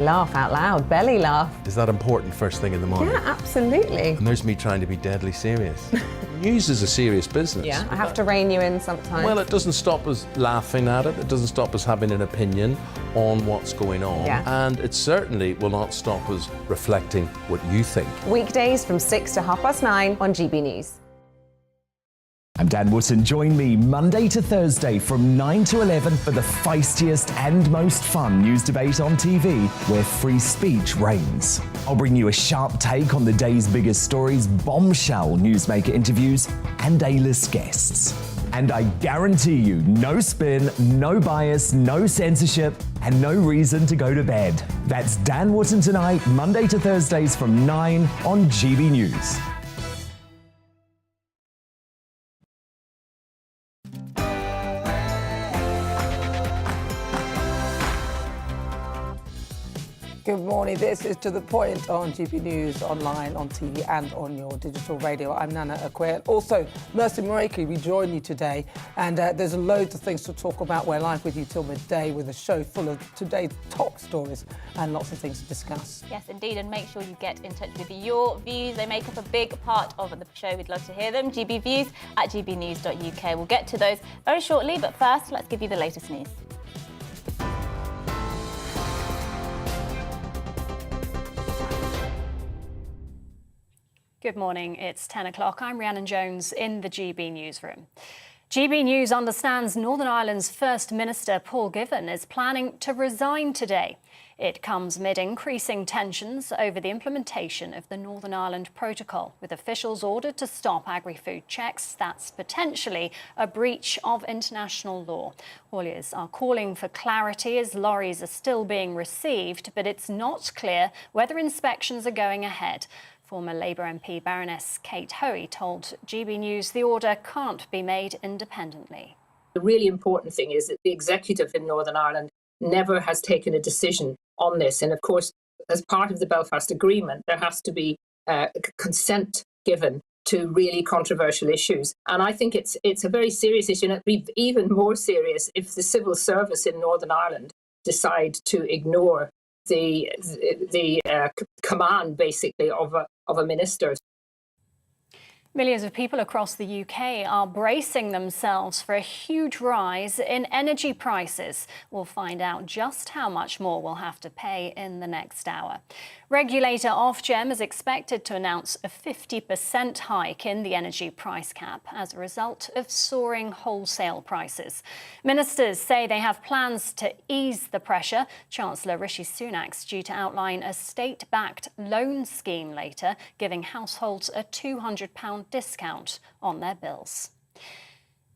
Laugh out loud, belly laugh. Is that important first thing in the morning? Yeah, absolutely. And there's me trying to be deadly serious. News is a serious business. Yeah, I have to rein you in sometimes. Well, it doesn't stop us laughing at it. It doesn't stop us having an opinion on what's going on. Yeah. And it certainly will not stop us reflecting what you think. Weekdays from 6 to 9:30 on GB News. I'm Dan Wootton. Join me Monday to Thursday from 9 to 11 for the feistiest and most fun news debate on TV, where free speech reigns. I'll bring you a sharp take on the day's biggest stories, bombshell newsmaker interviews, and A-list guests. And I guarantee you, no spin, no bias, no censorship, and no reason to go to bed. That's Dan Wootton tonight, Monday to Thursdays from 9 on GB News. Good morning. This is To The Point on GB News, online, on TV and on your digital radio. I'm Nana Akwe. Also, Mercy Muroki, we join you today. And there's loads of things to talk about. We're live with you till midday with a show full of today's top stories and lots of things to discuss. Yes, indeed. And make sure you get in touch with your views. They make up a big part of the show. We'd love to hear them. GB Views at gbnews.uk. We'll get to those very shortly. But first, let's give you the latest news. Good morning, it's 10 o'clock. I'm Rhiannon Jones in the GB Newsroom. GB News understands Northern Ireland's First Minister, Paul Givan, is planning to resign today. It comes amid increasing tensions over the implementation of the Northern Ireland Protocol, with officials ordered to stop agri-food checks. That's potentially a breach of international law. Hauliers are calling for clarity as lorries are still being received, but it's not clear whether inspections are going ahead. Former Labour MP Baroness Kate Hoey told GB News the order can't be made independently. The really important thing is that the executive in Northern Ireland never has taken a decision on this. And of course, as part of the Belfast Agreement, there has to be consent given to really controversial issues. And I think it's a very serious issue, and it'd be even more serious if the civil service in Northern Ireland decide to ignore the command, basically, of a minister. Millions of people across the UK are bracing themselves for a huge rise in energy prices. We'll find out just how much more we'll have to pay in the next hour. Regulator Ofgem is expected to announce a 50% hike in the energy price cap as a result of soaring wholesale prices. Ministers say they have plans to ease the pressure. Chancellor Rishi Sunak's due to outline a state-backed loan scheme later, giving households a £200 discount on their bills.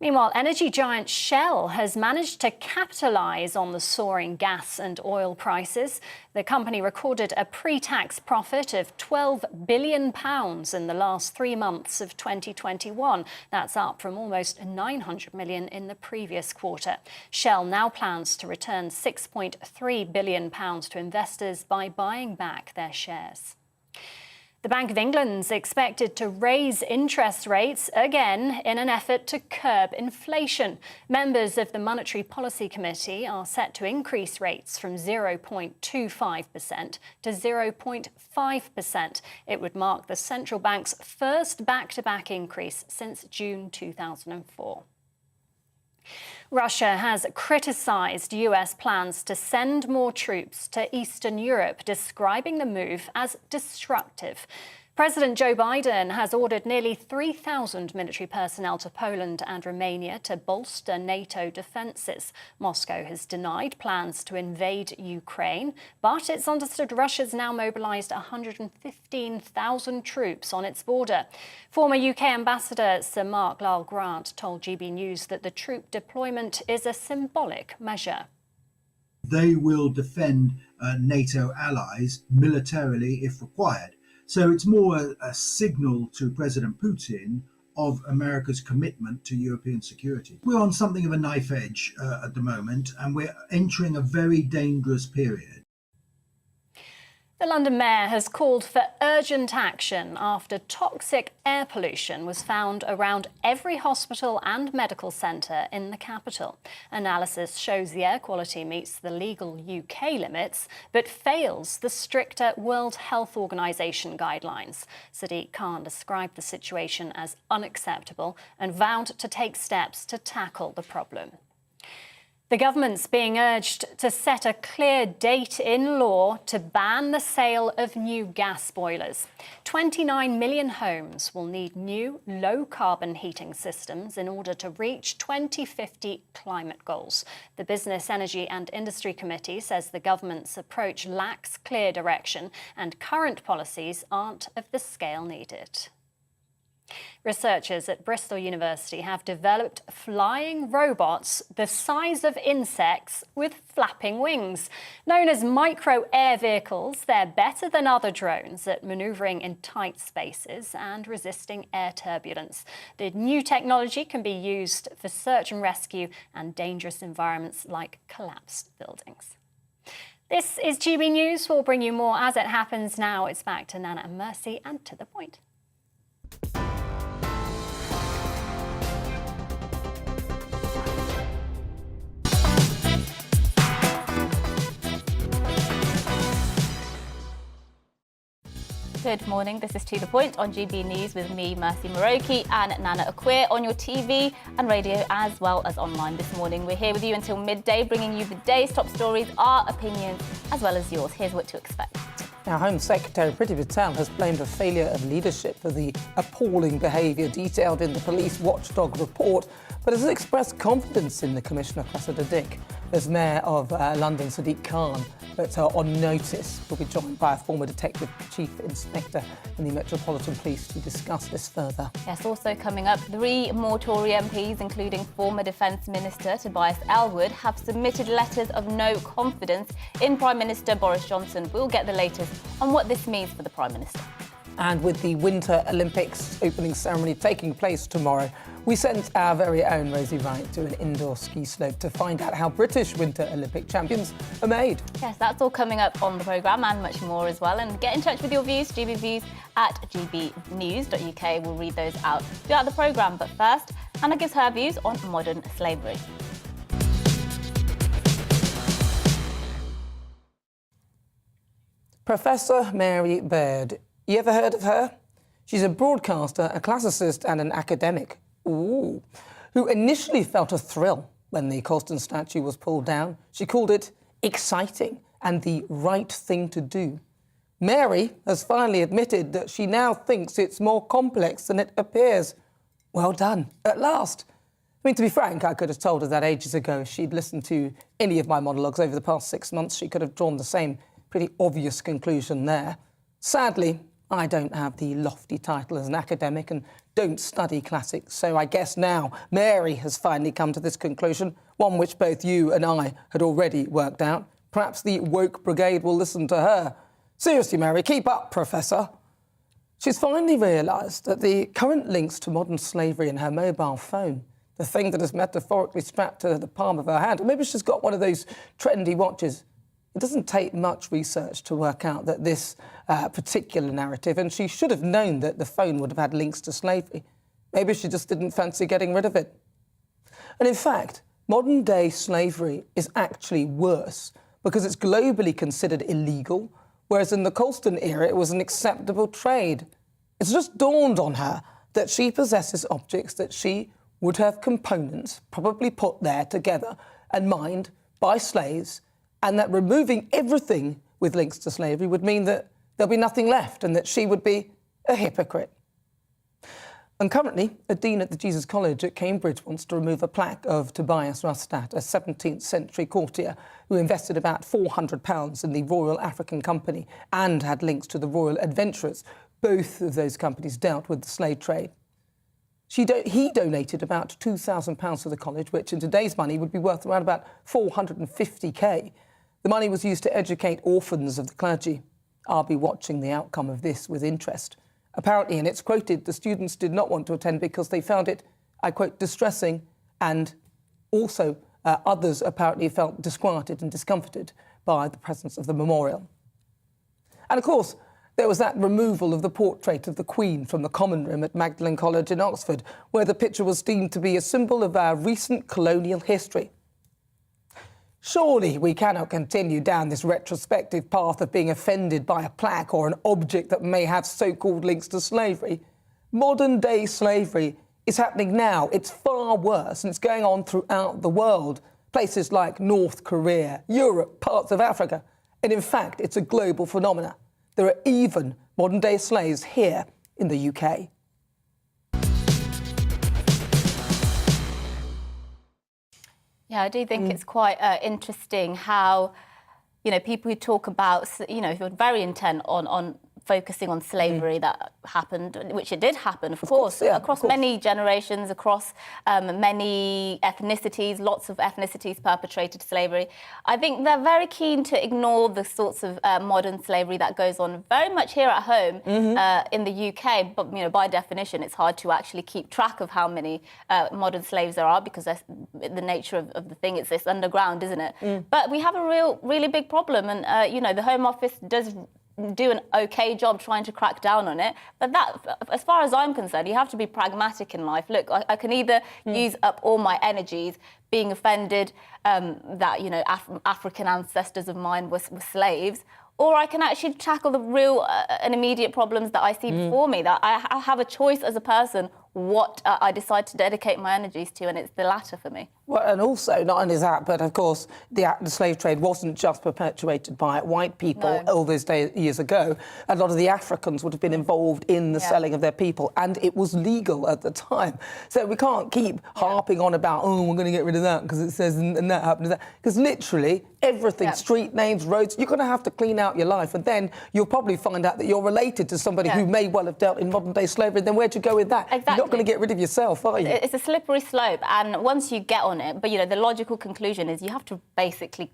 Meanwhile, energy giant Shell has managed to capitalise on the soaring gas and oil prices. The company recorded a pre-tax profit of £12 billion in the last 3 months of 2021. That's up from almost £900 million in the previous quarter. Shell now plans to return £6.3 billion to investors by buying back their shares. The Bank of England's expected to raise interest rates again in an effort to curb inflation. Members of the Monetary Policy Committee are set to increase rates from 0.25% to 0.5%. It would mark the central bank's first back-to-back increase since June 2004. Russia has criticised US plans to send more troops to Eastern Europe, describing the move as destructive. President Joe Biden has ordered nearly 3,000 military personnel to Poland and Romania to bolster NATO defences. Moscow has denied plans to invade Ukraine, but it's understood Russia's now mobilised 115,000 troops on its border. Former UK Ambassador Sir Mark Lyle Grant told GB News that the troop deployment is a symbolic measure. They will defend NATO allies militarily if required. So it's more a signal to President Putin of America's commitment to European security. We're on something of a knife edge at the moment, and we're entering a very dangerous period. The London Mayor has called for urgent action after toxic air pollution was found around every hospital and medical centre in the capital. Analysis shows the air quality meets the legal UK limits but fails the stricter World Health Organization guidelines. Sadiq Khan described the situation as unacceptable and vowed to take steps to tackle the problem. The government's being urged to set a clear date in law to ban the sale of new gas boilers. 29 million homes will need new low-carbon heating systems in order to reach 2050 climate goals. The Business, Energy and Industry Committee says the government's approach lacks clear direction and current policies aren't of the scale needed. Researchers at Bristol University have developed flying robots the size of insects with flapping wings. Known as micro-air vehicles, they're better than other drones at manoeuvring in tight spaces and resisting air turbulence. The new technology can be used for search and rescue and dangerous environments like collapsed buildings. This is GB News. We'll bring you more as it happens now. It's back to Nana and Mercy and to the point. Good morning, this is To The Point on GB News with me, Mercy Muroki, and Nana Akwir on your TV and radio as well as online this morning. We're here with you until midday, bringing you the day's top stories, our opinions, as well as yours. Here's what to expect. Now, Home Secretary Priti Patel has blamed a failure of leadership for the appalling behaviour detailed in the police watchdog report, but has expressed confidence in the Commissioner Cressida Dick. There's Mayor of London, Sadiq Khan, but on notice will be joined by a former detective chief inspector in the Metropolitan Police to discuss this further. Yes, also coming up, 3 more Tory MPs, including former Defence Minister Tobias Ellwood, have submitted letters of no confidence in Prime Minister Boris Johnson. We'll get the latest on what this means for the Prime Minister. And with the Winter Olympics opening ceremony taking place tomorrow, we sent our very own Rosie Wright to an indoor ski slope to find out how British Winter Olympic champions are made. Yes, that's all coming up on the programme and much more as well. And get in touch with your views, gbviews at gbnews.uk. We'll read those out throughout the programme. But first, Hannah gives her views on modern slavery. Professor Mary Baird. You ever heard of her? She's a broadcaster, a classicist and an academic, who initially felt a thrill when the Colston statue was pulled down. She called it exciting and the right thing to do. Mary has finally admitted that she now thinks it's more complex than it appears. Well done, at last. I mean, to be frank, I could have told her that ages ago. If she'd listened to any of my monologues over the past 6 months, she could have drawn the same pretty obvious conclusion there. Sadly, I don't have the lofty title as an academic and don't study classics, so I guess now Mary has finally come to this conclusion, one which both you and I had already worked out. Perhaps the woke brigade will listen to her. Seriously, Mary, keep up, Professor. She's finally realised that the current links to modern slavery in her mobile phone, the thing that is metaphorically strapped to the palm of her hand, or maybe she's got one of those trendy watches. It doesn't take much research to work out that this particular narrative, and she should have known that the phone would have had links to slavery. Maybe she just didn't fancy getting rid of it. And in fact, modern-day slavery is actually worse because it's globally considered illegal, whereas in the Colston era it was an acceptable trade. It's just dawned on her that she possesses objects that she would have components probably put there together and mined by slaves, and that removing everything with links to slavery would mean that there'll be nothing left and that she would be a hypocrite. And currently, a dean at the Jesus College at Cambridge wants to remove a plaque of Tobias Rustat, a 17th century courtier who invested about £400 in the Royal African Company and had links to the Royal Adventurers. Both of those companies dealt with the slave trade. He donated about £2,000 to the college, which in today's money would be worth around about 450k. The money was used to educate orphans of the clergy. I'll be watching the outcome of this with interest. Apparently, and it's quoted, the students did not want to attend because they found it, I quote, distressing, and also others apparently felt disquieted and discomforted by the presence of the memorial. And of course, there was that removal of the portrait of the Queen from the common room at Magdalen College in Oxford, where the picture was deemed to be a symbol of our recent colonial history. Surely we cannot continue down this retrospective path of being offended by a plaque or an object that may have so-called links to slavery. Modern-day slavery is happening now. It's far worse, and it's going on throughout the world. Places like North Korea, Europe, parts of Africa. And in fact, it's a global phenomenon. There are even modern-day slaves here in the UK. Yeah, I do think it's quite interesting how, people who talk about, who are very intent on focusing on slavery that happened, which it did happen, of course, across many generations, across many ethnicities, lots of ethnicities perpetrated slavery. I think they're very keen to ignore the sorts of modern slavery that goes on very much here at home in the UK. But, by definition, it's hard to actually keep track of how many modern slaves there are because that's the nature of the thing. It's this underground, isn't it? But we have a really big problem. And, the Home Office does do an okay job trying to crack down on it. But that, as far as I'm concerned, you have to be pragmatic in life. Look, I can either use up all my energies being offended that, African ancestors of mine were slaves, or I can actually tackle the real and immediate problems that I see before me, that I have a choice as a person what I decide to dedicate my energies to, and it's the latter for me. Well, and also, not only that, but of course, the slave trade wasn't just perpetuated by white people all those years ago. A lot of the Africans would have been involved in the selling of their people, and it was legal at the time. So we can't keep harping on about, we're going to get rid of that because it says and that happened to that. Because literally everything, street names, roads, you're going to have to clean out your life, and then you'll probably find out that you're related to somebody who may well have dealt in modern-day slavery. Then where'd you go with that? Exactly. You're not going to get rid of yourself, are you? It's a slippery slope, and once you get on it, but the logical conclusion is you have to basically,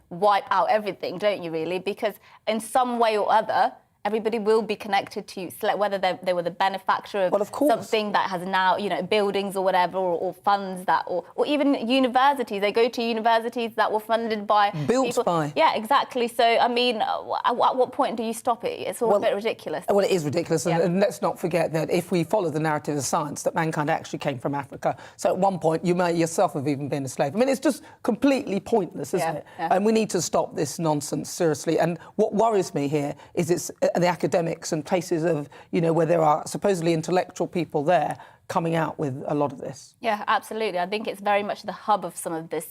wipe out everything, don't you really? Because in some way or other, everybody will be connected to, whether they were the benefactor of something that has now, buildings or whatever, or funds that, or even universities. They go to universities that were funded by built people. By. Yeah, exactly. So, I mean, at what point do you stop it? It's all a bit ridiculous. Well, it is ridiculous. And let's not forget that if we follow the narrative of science, that mankind actually came from Africa. So at one point, you may yourself have even been a slave. I mean, it's just completely pointless, isn't it? Yeah. And we need to stop this nonsense, seriously. And what worries me here is it's the academics and places of, where there are supposedly intellectual people there coming out with a lot of this. Yeah, absolutely. I think it's very much the hub of some of this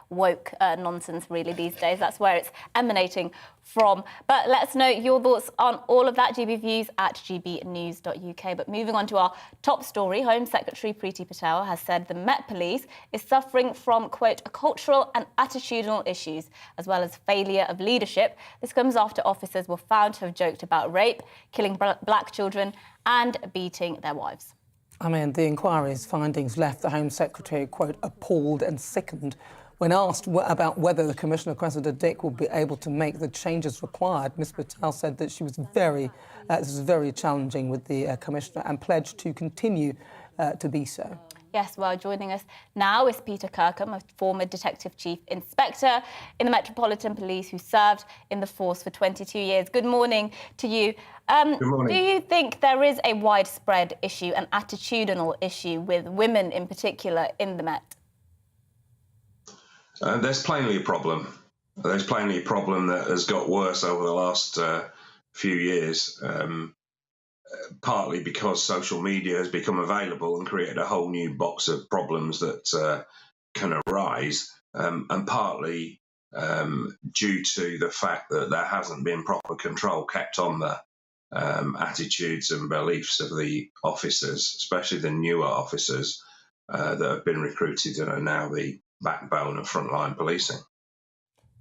woke nonsense, really, these days. That's where it's emanating from. But let us know your thoughts on all of that. GB Views at gbnews.uk. But moving on to our top story, Home Secretary Priti Patel has said the Met Police is suffering from, quote, cultural and attitudinal issues, as well as failure of leadership. This comes after officers were found to have joked about rape, killing black children and beating their wives. I mean, the inquiry's findings left the Home Secretary, quote, appalled and sickened. When asked about whether the Commissioner, Cressida Dick, will be able to make the changes required, Ms Patel said that she was this was very challenging with the Commissioner and pledged to continue to be so. Yes, well, joining us now is Peter Kirkham, a former Detective Chief Inspector in the Metropolitan Police who served in the force for 22 years. Good morning to you. Good morning. Do you think there is a widespread issue, an attitudinal issue with women in particular in the Met? There's plainly a problem. There's plainly a problem that has got worse over the last few years. Partly because social media has become available and created a whole new box of problems that can arise, and partly due to the fact that there hasn't been proper control kept on the attitudes and beliefs of the officers, especially the newer officers that have been recruited and are now the backbone of frontline policing.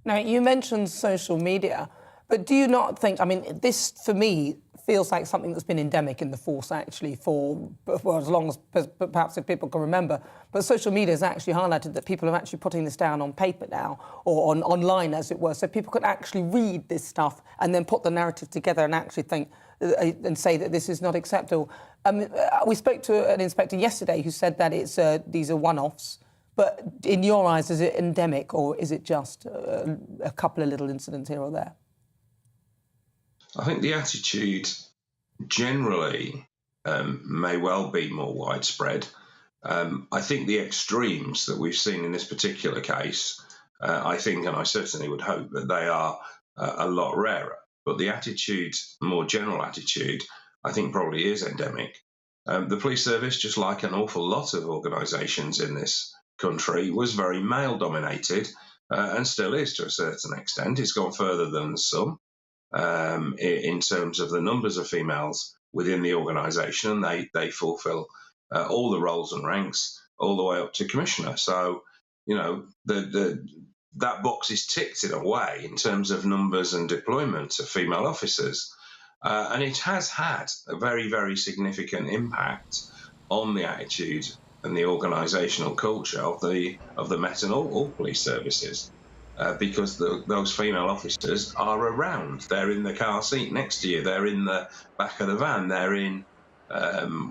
Now, you mentioned social media, but do you not think, I mean, this, for me, feels like something that's been endemic in the force, actually, for as long as perhaps if people can remember. But social media has actually highlighted that people are actually putting this down on paper now, or online, as it were, so people can actually read this stuff and then put the narrative together and actually think and say that this is not acceptable. We spoke to an inspector yesterday who said that it's these are one-offs. But in your eyes, is it endemic, or is it just a couple of little incidents here or there? I think the attitude generally may well be more widespread. I think the extremes that we've seen in this particular case, I think, and I certainly would hope that they are a lot rarer. But the attitude, more general attitude, I think probably is endemic. The police service, just like an awful lot of organisations in this country, was very male-dominated and still is to a certain extent. It's gone further than some in terms of the numbers of females within the organisation, and they fulfil all the roles and ranks all the way up to commissioner. So, you know, that box is ticked in a way in terms of numbers and deployment of female officers. And it has had a very, very significant impact on the attitude and the organisational culture of the Met and all police services, because those female officers are around. They're in the car seat next to you. They're in the back of the van. They're in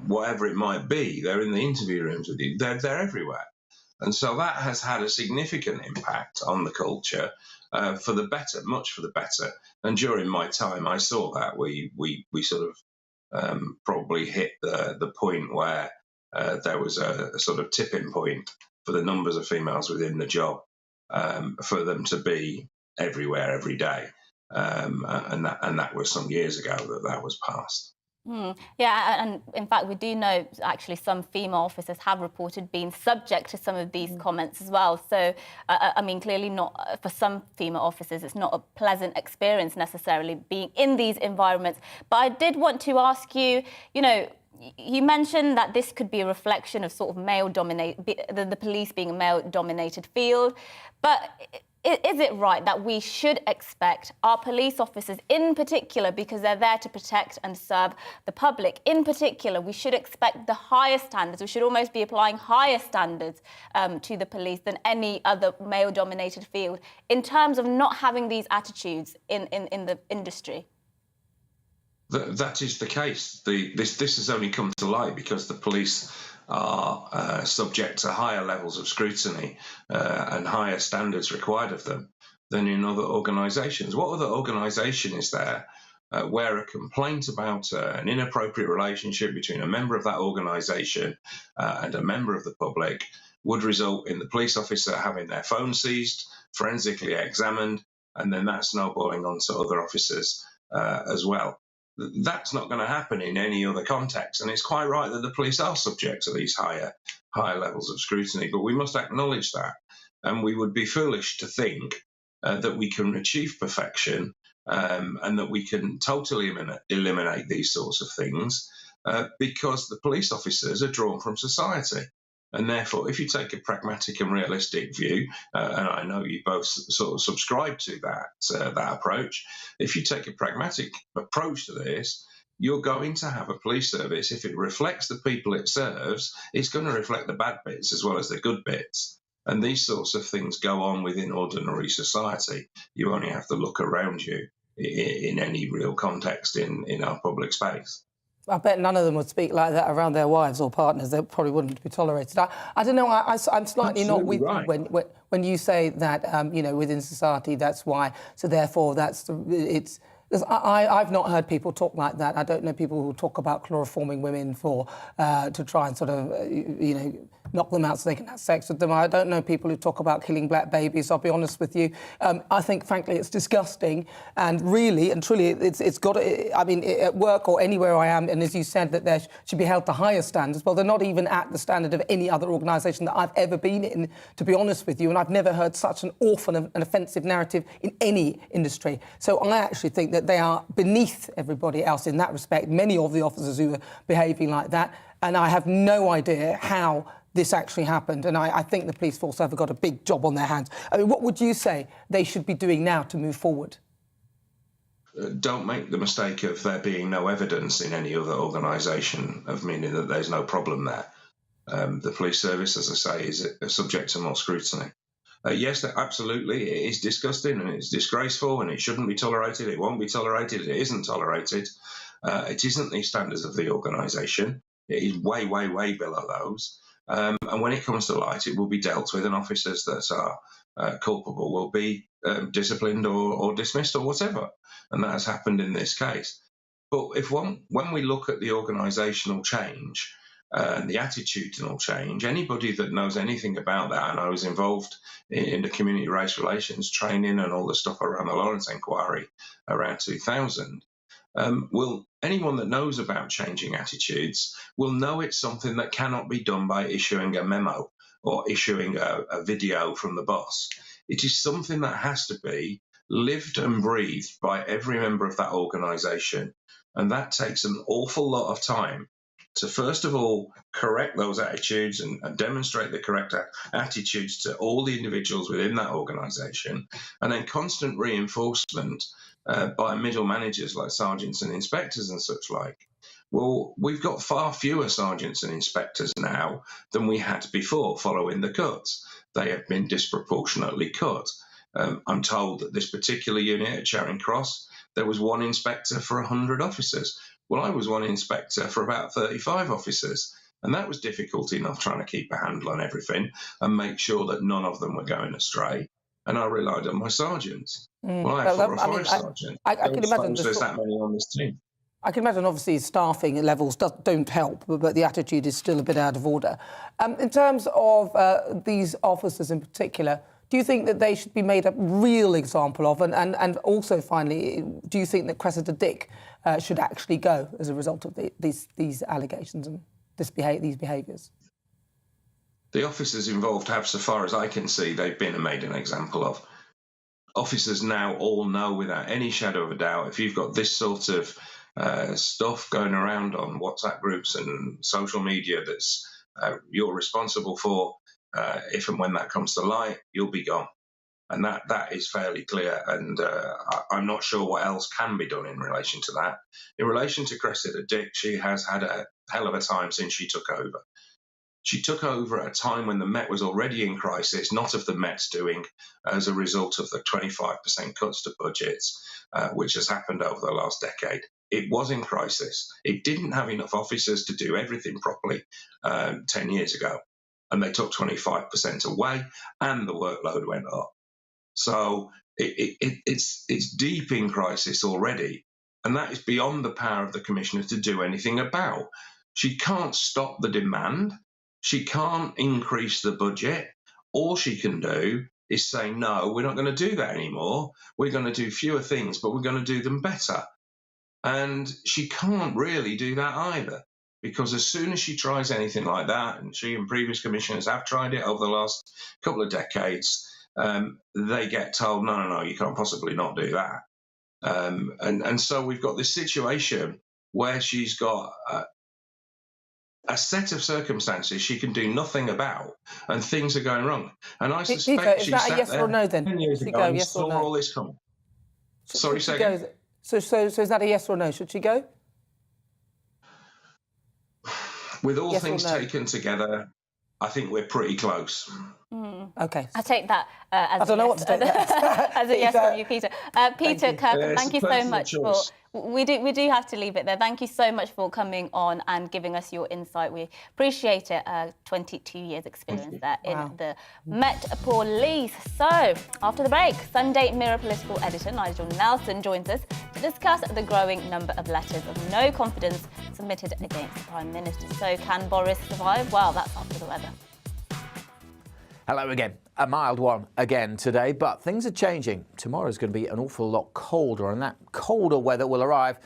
whatever it might be. They're in the interview rooms with you. They're everywhere. And so that has had a significant impact on the culture for the better, much for the better. And during my time, I saw that we sort of probably hit the point where there was a sort of tipping point for the numbers of females within the job, for them to be everywhere every day. And that was some years ago that was passed. Yeah, and in fact, we do know actually some female officers have reported being subject to some of these comments as well. So, I mean, clearly not for some female officers, it's not a pleasant experience necessarily being in these environments. But I did want to ask you, you know, you mentioned that this could be a reflection of sort of the police being a male-dominated field, but is it right that we should expect our police officers in particular, because they're there to protect and serve the public, in particular, we should expect the highest standards, we should almost be applying higher standards to the police than any other male-dominated field in terms of not having these attitudes in the industry? That is the case. This has only come to light because the police are subject to higher levels of scrutiny and higher standards required of them than in other organisations. What other organisation is there where a complaint about an inappropriate relationship between a member of that organisation and a member of the public would result in the police officer having their phone seized, forensically examined, and then that snowballing onto other officers as well? That's not going to happen in any other context, and it's quite right that the police are subject to these higher levels of scrutiny, but we must acknowledge that, and we would be foolish to think that we can achieve perfection and that we can totally eliminate these sorts of things because the police officers are drawn from society. And therefore, if you take a pragmatic and realistic view, and I know you both sort of subscribe to that approach, if you take a pragmatic approach to this, you're going to have a police service, if it reflects the people it serves, it's going to reflect the bad bits as well as the good bits. And these sorts of things go on within ordinary society. You only have to look around you in any real context in our public space. I bet none of them would speak like that around their wives or partners. They probably wouldn't be tolerated. I don't know. I'm slightly not with right. you when you say that, you know, within society, that's why. So therefore, it's. I've not heard people talk like that. I don't know people who talk about chloroforming women to try and sort of, you know, knock them out so they can have sex with them. I don't know people who talk about killing black babies, I'll be honest with you. I think, frankly, it's disgusting. And really and truly, it's got to, I mean, at work or anywhere I am, and as you said, that there should be held to higher standards. Well, they're not even at the standard of any other organisation that I've ever been in, to be honest with you. And I've never heard such an awful and offensive narrative in any industry. So I actually think that they are beneath everybody else in that respect, many of the officers who are behaving like that. And I have no idea how this actually happened. And I think the police force have got a big job on their hands. I mean, what would you say they should be doing now to move forward? Don't make the mistake of there being no evidence in any other organisation of meaning that there's no problem there. The police service, as I say, is subject to more scrutiny. Yes, absolutely, it is disgusting and it's disgraceful and it shouldn't be tolerated. It won't be tolerated. It isn't tolerated. It isn't the standards of the organisation. It is way, way, way below those. And when it comes to light, it will be dealt with, and officers that culpable will be disciplined or dismissed or whatever. And that has happened in this case. But when we look at the organisational change and the attitudinal change, anybody that knows anything about that, and I was involved in the community race relations training and all the stuff around the Lawrence inquiry around 2000, anyone that knows about changing attitudes will know it's something that cannot be done by issuing a memo or issuing a video from the boss. It is something that has to be lived and breathed by every member of that organisation. And that takes an awful lot of time to, first of all, correct those attitudes and demonstrate the correct attitudes to all the individuals within that organisation, and then constant reinforcement by middle managers like sergeants and inspectors and such like. Well, we've got far fewer sergeants and inspectors now than we had before following the cuts. They have been disproportionately cut. I'm told that this particular unit at Charing Cross, there was one inspector for 100 officers. Well, I was one inspector for about 35 officers, and that was difficult enough trying to keep a handle on everything and make sure that none of them were going astray. And I relied on my sergeants. Well, I have 4 or 5 sergeants. I can imagine there's that many on this team. I can imagine, obviously, staffing levels don't help, but the attitude is still a bit out of order. In terms of these officers in particular, do you think that they should be made a real example of? And also, finally, do you think that Cressida Dick should actually go as a result of these allegations and these behaviours? The officers involved have, so far as I can see, they've been made an example of. Officers now all know without any shadow of a doubt, if you've got this sort of stuff going around on WhatsApp groups and social media that's you're responsible for, if and when that comes to light, you'll be gone. And that is fairly clear. And I'm not sure what else can be done in relation to that. In relation to Cressida Dick, she has had a hell of a time since she took over. She took over at a time when the Met was already in crisis, not of the Met's doing, as a result of the 25% cuts to budgets, which has happened over the last decade. It was in crisis. It didn't have enough officers to do everything properly 10 years ago. And they took 25% away, and the workload went up. So it's deep in crisis already, and that is beyond the power of the Commissioner to do anything about. She can't stop the demand. She can't increase the budget. All she can do is say, no, we're not going to do that anymore. We're going to do fewer things, but we're going to do them better. And she can't really do that either, because as soon as she tries anything like that, and she and previous commissioners have tried it over the last couple of decades, they get told, no, you can't possibly not do that. And so we've got this situation where she's got a set of circumstances she can do nothing about, and things are going wrong. And I suspect she sat there 10 years ago and saw all this coming. Sorry, say again? So is that a yes or no? Should she go? With all things taken together, I think we're pretty close. OK. I take that as I don't know what to take that as a yes from you, Peter. Peter Kirkham, thank you so much for... We do have to leave it there. Thank you so much for coming on and giving us your insight. We appreciate it. 22 years experience there in the Met Police. So, after the break, Sunday Mirror political editor Nigel Nelson joins us to discuss the growing number of letters of no confidence submitted against the Prime Minister. So, can Boris survive? Well, that's after the weather. Hello again. A mild one again today, but things are changing. Tomorrow's going to be an awful lot colder, and that colder weather will arrive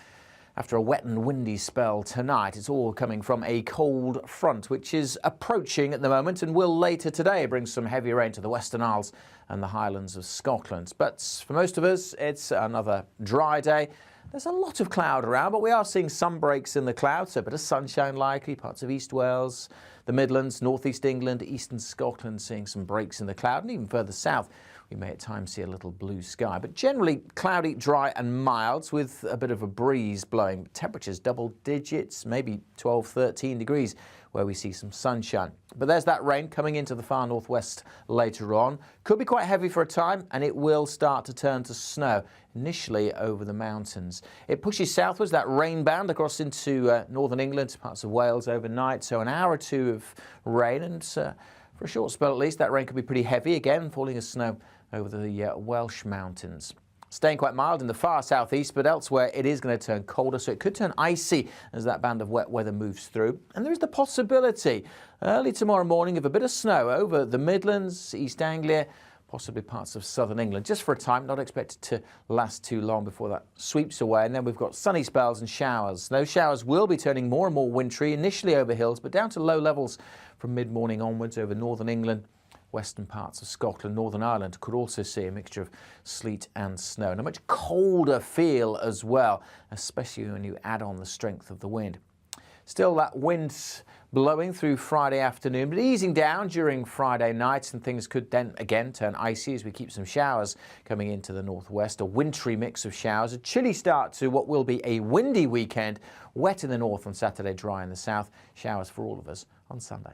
after a wet and windy spell tonight. It's all coming from a cold front, which is approaching at the moment and will later today bring some heavy rain to the Western Isles and the Highlands of Scotland. But for most of us, it's another dry day. There's a lot of cloud around, but we are seeing some breaks in the clouds, so a bit of sunshine likely, parts of East Wales, the Midlands, North East England, Eastern Scotland seeing some breaks in the cloud, and even further south we may at times see a little blue sky. But generally cloudy, dry and mild with a bit of a breeze blowing. Temperatures double digits, maybe 12, 13 degrees where we see some sunshine. But there's that rain coming into the far northwest later on. Could be quite heavy for a time, and it will start to turn to snow, initially over the mountains. It pushes southwards, that rain band, across into northern England, parts of Wales overnight. So an hour or two of rain and For a short spell at least, that rain could be pretty heavy again, falling as snow over the Welsh mountains. Staying quite mild in the far southeast, but elsewhere it is going to turn colder, so it could turn icy as that band of wet weather moves through. And there is the possibility early tomorrow morning of a bit of snow over the Midlands, East Anglia, possibly parts of southern England, just for a time, not expected to last too long before that sweeps away. And then we've got sunny spells and showers. Those showers will be turning more and more wintry, initially over hills, but down to low levels from mid-morning onwards over northern England. Western parts of Scotland, Northern Ireland could also see a mixture of sleet and snow, and a much colder feel as well, especially when you add on the strength of the wind. Still, that wind's blowing through Friday afternoon, but easing down during Friday night, and things could then again turn icy as we keep some showers coming into the northwest, a wintry mix of showers, a chilly start to what will be a windy weekend, wet in the north on Saturday, dry in the south, showers for all of us on Sunday.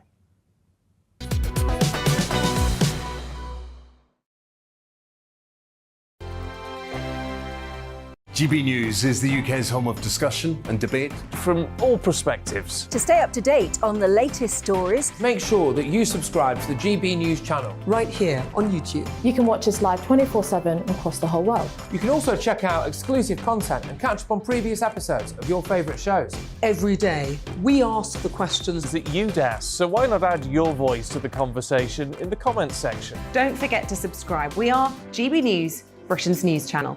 GB News is the UK's home of discussion and debate from all perspectives. To stay up to date on the latest stories, make sure that you subscribe to the GB News channel right here on YouTube. You can watch us live 24/7 across the whole world. You can also check out exclusive content and catch up on previous episodes of your favourite shows. Every day, we ask the questions that you'd ask, so why not add your voice to the conversation in the comments section? Don't forget to subscribe. We are GB News, Britain's news channel.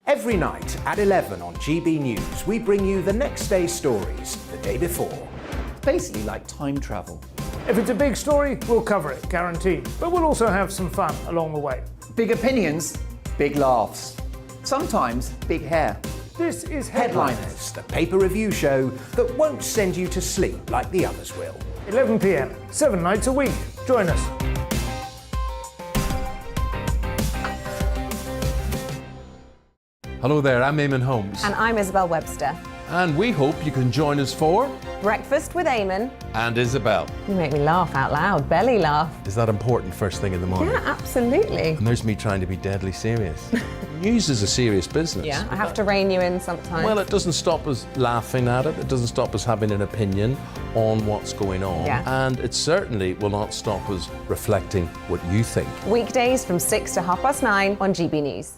Every night at 11 on GB News, we bring you the next day's stories the day before. It's basically like time travel. If it's a big story, we'll cover it, guaranteed. But we'll also have some fun along the way. Big opinions, big laughs. Sometimes big hair. This is Headliners, the paper review show that won't send you to sleep like the others will. 11 p.m, 7 nights a week. Join us. Hello there, I'm Eamon Holmes. And I'm Isabel Webster. And we hope you can join us for Breakfast with Eamon and Isabel. You make me laugh out loud, belly laugh. Is that important first thing in the morning? Yeah, absolutely. And there's me trying to be deadly serious. News is a serious business. Yeah, I have to rein you in sometimes. Well, it doesn't stop us laughing at it. It doesn't stop us having an opinion on what's going on. Yeah. And it certainly will not stop us reflecting what you think. Weekdays from 6 to 9:30 on GB News.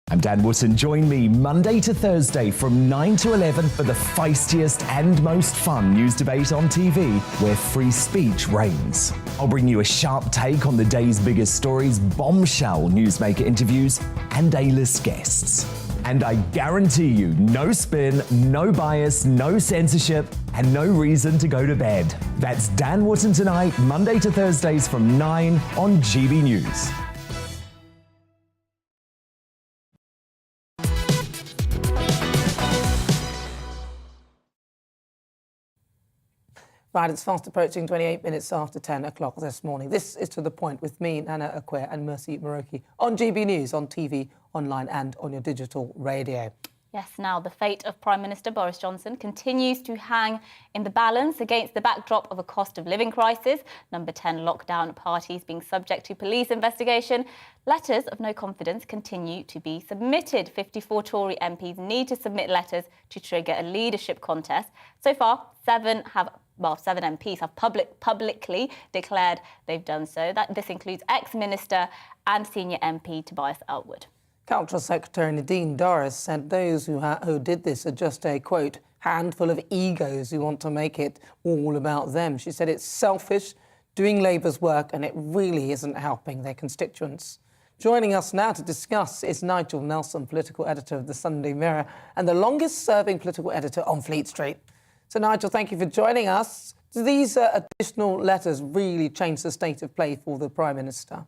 I'm Dan Wootton. Join me Monday to Thursday from 9 to 11 for the feistiest and most fun news debate on TV, where free speech reigns. I'll bring you a sharp take on the day's biggest stories, bombshell newsmaker interviews, and A-list guests. And I guarantee you, no spin, no bias, no censorship, and no reason to go to bed. That's Dan Wootton tonight, Monday to Thursdays from 9 on GB News. Right, it's fast approaching 28 minutes after 10 o'clock this morning. This is To The Point with me, Nana Akwe, and Mercy Muroki on GB News, on TV, online and on your digital radio. Yes, now the fate of Prime Minister Boris Johnson continues to hang in the balance against the backdrop of a cost of living crisis, number 10 lockdown parties being subject to police investigation. Letters of no confidence continue to be submitted. 54 Tory MPs need to submit letters to trigger a leadership contest. So far, 7 MPs have publicly declared they've done so. This includes ex-minister and senior MP Tobias Elwood. Cultural Secretary Nadine Dorries said those who did this are just a, quote, handful of egos who want to make it all about them. She said it's selfish, doing Labour's work, and it really isn't helping their constituents. Joining us now to discuss is Nigel Nelson, political editor of the Sunday Mirror and the longest-serving political editor on Fleet Street. So, Nigel, thank you for joining us. Do these additional letters really change the state of play for the Prime Minister?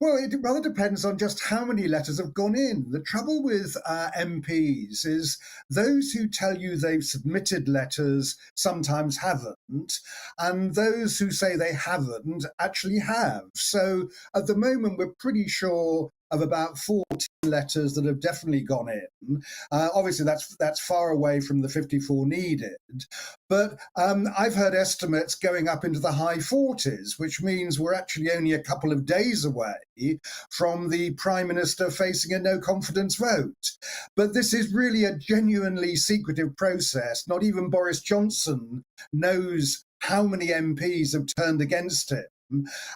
Well, it rather depends on just how many letters have gone in. The trouble with MPs is those who tell you they've submitted letters sometimes haven't, and those who say they haven't actually have. So at the moment, we're pretty sure of about 40 letters that have definitely gone in. Obviously, that's far away from the 54 needed. But I've heard estimates going up into the high 40s, which means we're actually only a couple of days away from the Prime Minister facing a no-confidence vote. But this is really a genuinely secretive process. Not even Boris Johnson knows how many MPs have turned against him,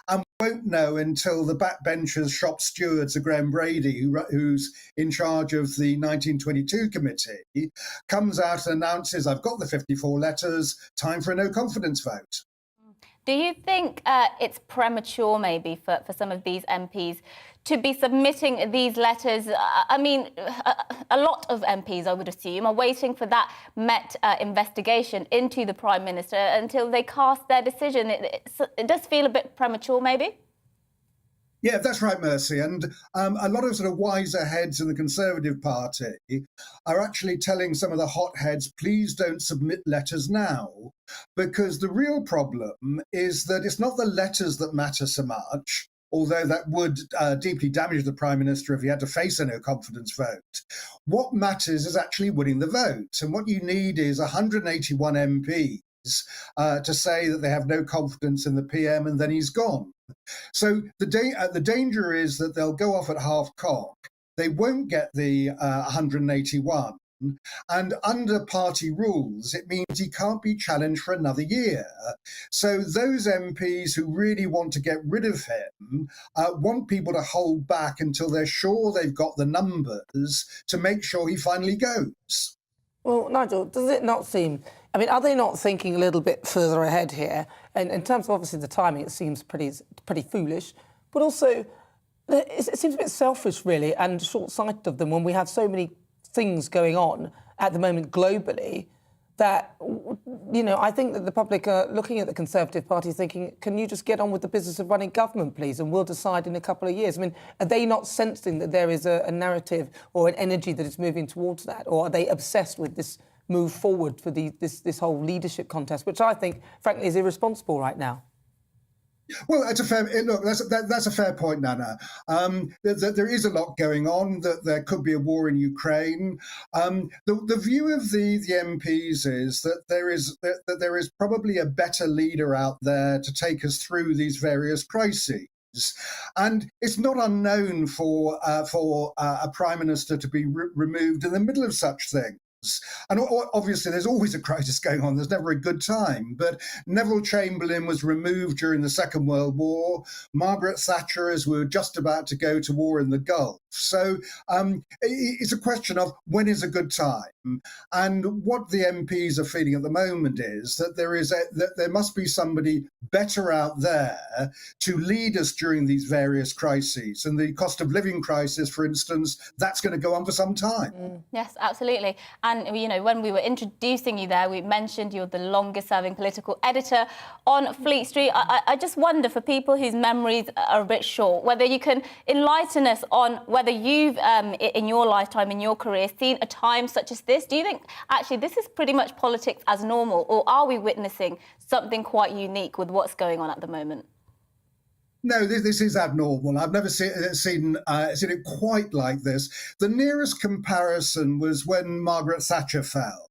and won't know until the backbenchers shop steward Sir Graham Brady, who's in charge of the 1922 committee, comes out and announces, I've got the 54 letters, time for a no confidence vote. Do you think it's premature maybe for some of these MPs to be submitting these letters? I mean, a lot of MPs, I would assume, are waiting for that Met investigation into the Prime Minister until they cast their decision. It does feel a bit premature, maybe? Yeah, that's right, Mercy. And a lot of sort of wiser heads in the Conservative Party are actually telling some of the hotheads, please don't submit letters now, because the real problem is that it's not the letters that matter so much, although that would deeply damage the Prime Minister if he had to face a no-confidence vote. What matters is actually winning the vote. And what you need is 181 MPs to say that they have no confidence in the PM, and then he's gone. So the danger is that they'll go off at half cock. They won't get the 181. And under party rules, it means he can't be challenged for another year. So those MPs who really want to get rid of him want people to hold back until they're sure they've got the numbers to make sure he finally goes. Well, Nigel, does it not seem... I mean, are they not thinking a little bit further ahead here? And in terms of, obviously, the timing, it seems pretty foolish. But also, it seems a bit selfish, really, and short-sighted of them when we have so many things going on at the moment globally that, you know, I think that the public are looking at the Conservative Party thinking, can you just get on with the business of running government, please, and we'll decide in a couple of years? I mean, are they not sensing that there is a narrative or an energy that is moving towards that? Or are they obsessed with this move forward for this whole leadership contest, which I think, frankly, is irresponsible right now? Well, that's a fair point, Nana. There is a lot going on. That there could be a war in Ukraine. The view of the MPs is that there is probably a better leader out there to take us through these various crises. And it's not unknown for a prime minister to be removed in the middle of such things. And obviously, there's always a crisis going on. There's never a good time. But Neville Chamberlain was removed during the Second World War. Margaret Thatcher, as we were just about to go to war in the Gulf. So it's a question of when is a good time. And what the MPs are feeling at the moment is that there must be somebody better out there to lead us during these various crises. And the cost of living crisis, for instance, that's going to go on for some time. Yes, absolutely. And, you know, when we were introducing you there, we mentioned you're the longest-serving political editor on Fleet Street. I just wonder, for people whose memories are a bit short, whether you can enlighten us on whether you've, in your lifetime, in your career, seen a time such as this. Do you think, actually, this is pretty much politics as normal, or are we witnessing something quite unique with what's going on at the moment? No, this is abnormal. I've never seen it quite like this. The nearest comparison was when Margaret Thatcher fell.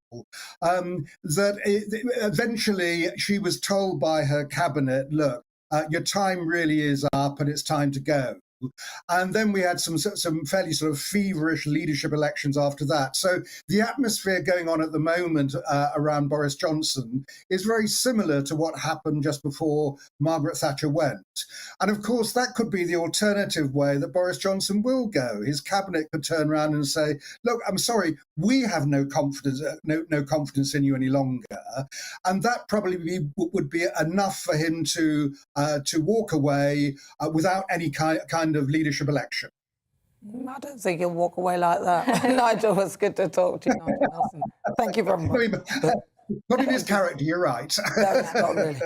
Eventually she was told by her cabinet, look, your time really is up and it's time to go. And then we had some fairly sort of feverish leadership elections after that. So the atmosphere going on at the moment around Boris Johnson is very similar to what happened just before Margaret Thatcher went. And of course, that could be the alternative way that Boris Johnson will go. His cabinet could turn around and say, look, I'm sorry, we have no confidence in you any longer. And that probably would be enough for him to walk away without any kind of leadership election. I don't think he'll walk away like that. Nigel, it's good to talk to you, Nigel Nelson. Thank you very much. Not in his character, you're right. No, not really.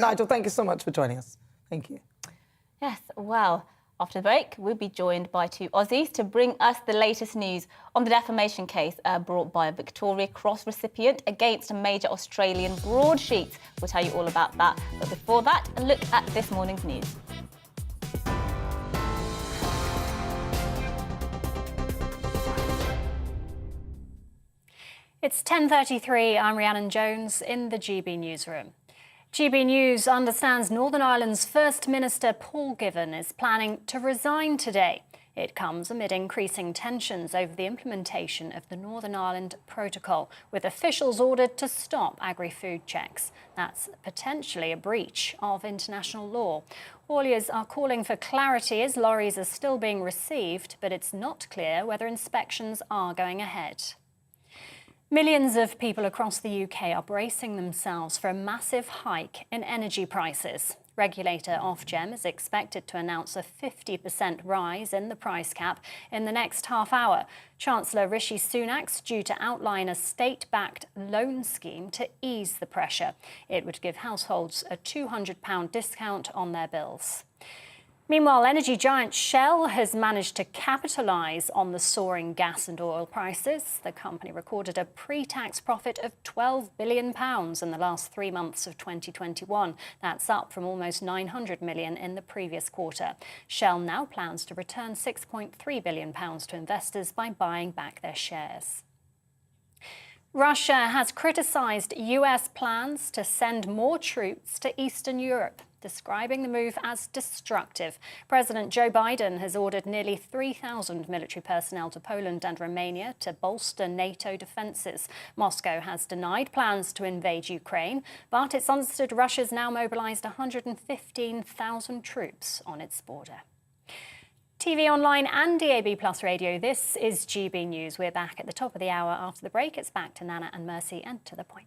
Nigel, thank you so much for joining us. Thank you. Yes, well, after the break, we'll be joined by two Aussies to bring us the latest news on the defamation case brought by a Victoria Cross recipient against a major Australian broadsheet. We'll tell you all about that. But before that, a look at this morning's news. It's 10:33. I'm Rhiannon Jones in the GB newsroom. GB News understands Northern Ireland's First Minister Paul Givan is planning to resign today. It comes amid increasing tensions over the implementation of the Northern Ireland Protocol, with officials ordered to stop agri-food checks. That's potentially a breach of international law. Hauliers are calling for clarity as lorries are still being received, but it's not clear whether inspections are going ahead. Millions of people across the UK are bracing themselves for a massive hike in energy prices. Regulator Ofgem is expected to announce a 50% rise in the price cap in the next half hour. Chancellor Rishi Sunak's due to outline a state-backed loan scheme to ease the pressure. It would give households a £200 discount on their bills. Meanwhile, energy giant Shell has managed to capitalise on the soaring gas and oil prices. The company recorded a pre-tax profit of £12 billion in the last 3 months of 2021. That's up from almost £900 million in the previous quarter. Shell now plans to return £6.3 billion to investors by buying back their shares. Russia has criticised US plans to send more troops to Eastern Europe, describing the move as destructive. President Joe Biden has ordered nearly 3,000 military personnel to Poland and Romania to bolster NATO defences. Moscow has denied plans to invade Ukraine, but it's understood Russia's now mobilised 115,000 troops on its border. TV online and DAB Plus radio, this is GB News. We're back at the top of the hour. After the break, it's back to Nana and Mercy and To The Point.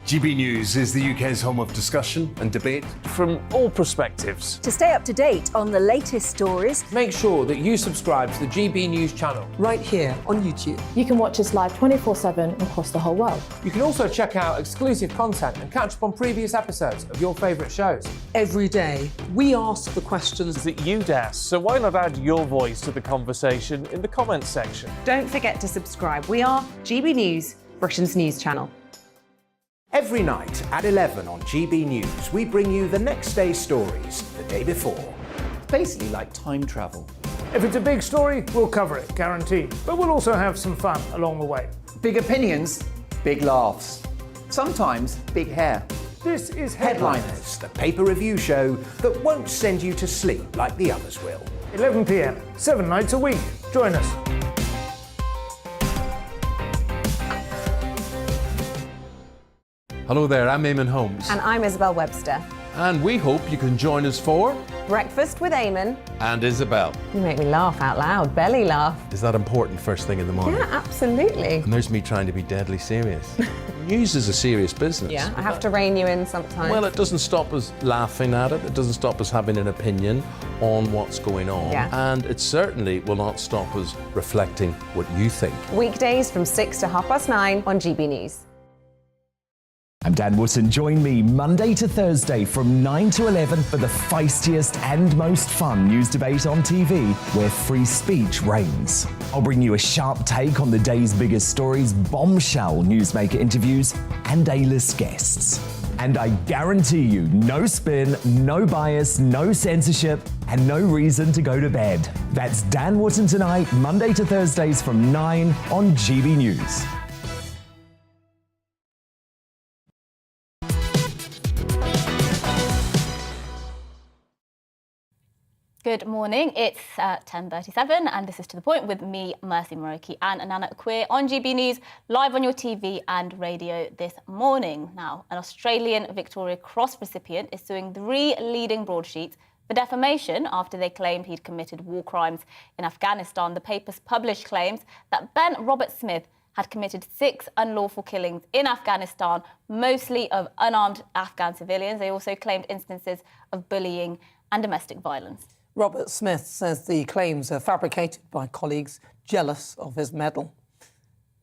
GB News is the UK's home of discussion and debate. From all perspectives. To stay up to date on the latest stories, make sure that you subscribe to the GB News channel. Right here on YouTube. You can watch us live 24/7 across the whole world. You can also check out exclusive content and catch up on previous episodes of your favourite shows. Every day, we ask the questions that you'd ask, so why not add your voice to the conversation in the comments section? Don't forget to subscribe. We are GB News, Britain's news channel. Every night at 11 on GB News, we bring you the next day's stories the day before. Basically like time travel. If it's a big story, we'll cover it, guaranteed. But we'll also have some fun along the way. Big opinions, big laughs. Sometimes big hair. This is Headliners, the paper review show that won't send you to sleep like the others will. 11 p.m, 7 nights a week. Join us. Hello there, I'm Eamon Holmes. And I'm Isabel Webster. And we hope you can join us for Breakfast with Eamon and Isabel. You make me laugh out loud, belly laugh. Is that important first thing in the morning? Yeah, absolutely. And there's me trying to be deadly serious. News is a serious business. Yeah, I have to rein you in sometimes. Well, it doesn't stop us laughing at it. It doesn't stop us having an opinion on what's going on. Yeah. And it certainly will not stop us reflecting what you think. Weekdays from 6 to 9:30 on GB News. I'm Dan Wootton. Join me Monday to Thursday from 9 to 11 for the feistiest and most fun news debate on TV, where free speech reigns. I'll bring you a sharp take on the day's biggest stories, bombshell newsmaker interviews, and A-list guests. And I guarantee you, no spin, no bias, no censorship, and no reason to go to bed. That's Dan Wootton tonight, Monday to Thursdays from 9 on GB News. Good morning, it's 10:37 and this is To The Point with me, Mercy Muroki and Nana on GB News, live on your TV and radio this morning. Now, an Australian Victoria Cross recipient is suing 3 leading broadsheets for defamation after they claimed he'd committed war crimes in Afghanistan. The papers published claims that Ben Robert Smith had committed 6 unlawful killings in Afghanistan, mostly of unarmed Afghan civilians. They also claimed instances of bullying and domestic violence. Robert Smith says the claims are fabricated by colleagues jealous of his medal.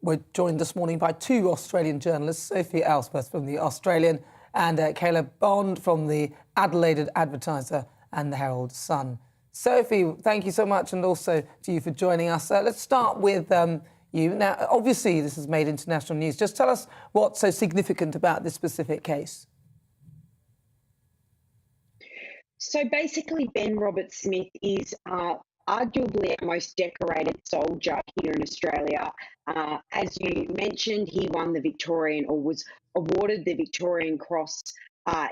We're joined this morning by 2 Australian journalists, Sophie Ellsworth from The Australian and Caleb Bond from the Adelaide Advertiser and the Herald Sun. Sophie, thank you so much, and also to you for joining us. Let's start with you. Now, obviously, this has made international news. Just tell us what's so significant about this specific case. So basically, Ben Robert Smith is arguably our most decorated soldier here in Australia. As you mentioned, he won the Victorian, or was awarded the Victorian Cross.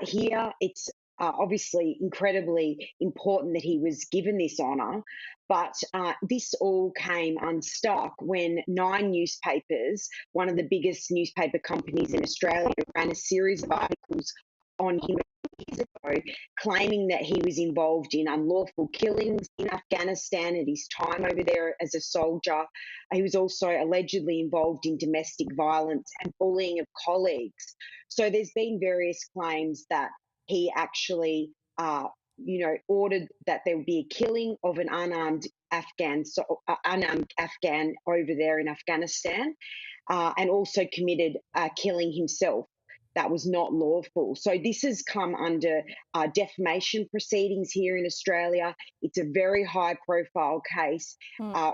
Here, it's obviously incredibly important that he was given this honour, but this all came unstuck when 9 newspapers, one of the biggest newspaper companies in Australia, ran a series of articles on him years ago, claiming that he was involved in unlawful killings in Afghanistan at his time over there as a soldier. He was also allegedly involved in domestic violence and bullying of colleagues. So there's been various claims that he actually, ordered that there would be a killing of an unarmed Afghan over there in Afghanistan, and also committed killing himself. That was not lawful. So this has come under defamation proceedings here in Australia. It's a very high-profile case.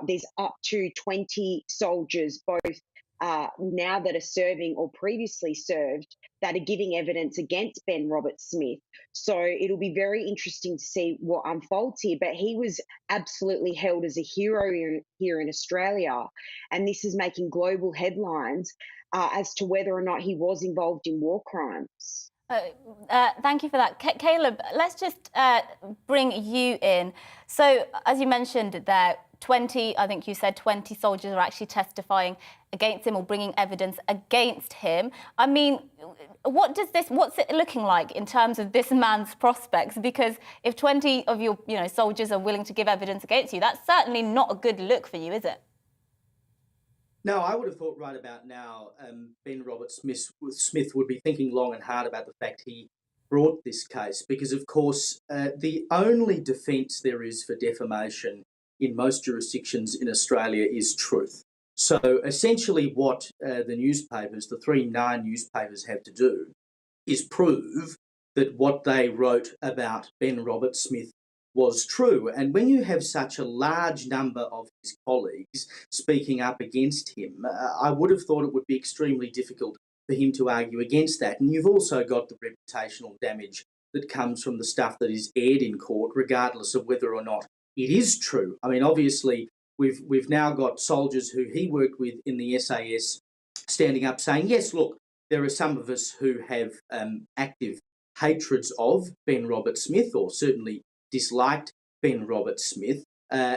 There's up to 20 soldiers, both now that are serving or previously served, that are giving evidence against Ben Roberts-Smith. So it'll be very interesting to see what unfolds here. But he was absolutely held as a hero here in Australia, and this is making global headlines as to whether or not he was involved in war crimes. Thank you for that. Caleb, let's just bring you in. So, as you mentioned there, 20, I think you said 20 soldiers are actually testifying against him or bringing evidence against him. I mean, what's it looking like in terms of this man's prospects? Because if 20 of your soldiers are willing to give evidence against you, that's certainly not a good look for you, is it? No, I would have thought right about now Ben Roberts-Smith would be thinking long and hard about the fact he brought this case, because, of course, the only defence there is for defamation in most jurisdictions in Australia is truth. So essentially what the newspapers, the 3 9 newspapers, have to do is prove that what they wrote about Ben Roberts-Smith was true. And when you have such a large number of his colleagues speaking up against him, I would have thought it would be extremely difficult for him to argue against that. And you've also got the reputational damage that comes from the stuff that is aired in court, regardless of whether or not it is true. I mean, obviously, we've now got soldiers who he worked with in the SAS standing up saying, yes, look, there are some of us who have active hatreds of Ben Roberts-Smith, or certainly disliked Ben Roberts-Smith.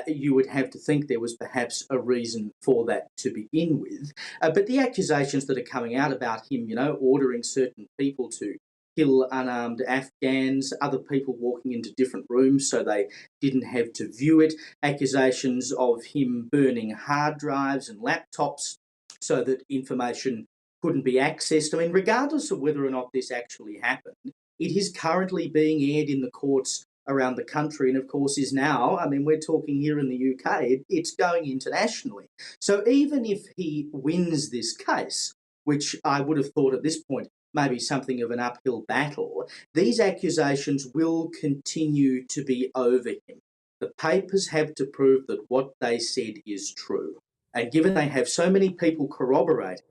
You would have to think there was perhaps a reason for that to begin with. But the accusations that are coming out about him, ordering certain people to kill unarmed Afghans, other people walking into different rooms so they didn't have to view it, accusations of him burning hard drives and laptops so that information couldn't be accessed. I mean, regardless of whether or not this actually happened, it is currently being aired in the courts around the country, and of course is now, I mean, we're talking here in the UK, it's going internationally. So even if he wins this case, which I would have thought at this point maybe something of an uphill battle, these accusations will continue to be over him. The papers have to prove that what they said is true. And given they have so many people corroborating,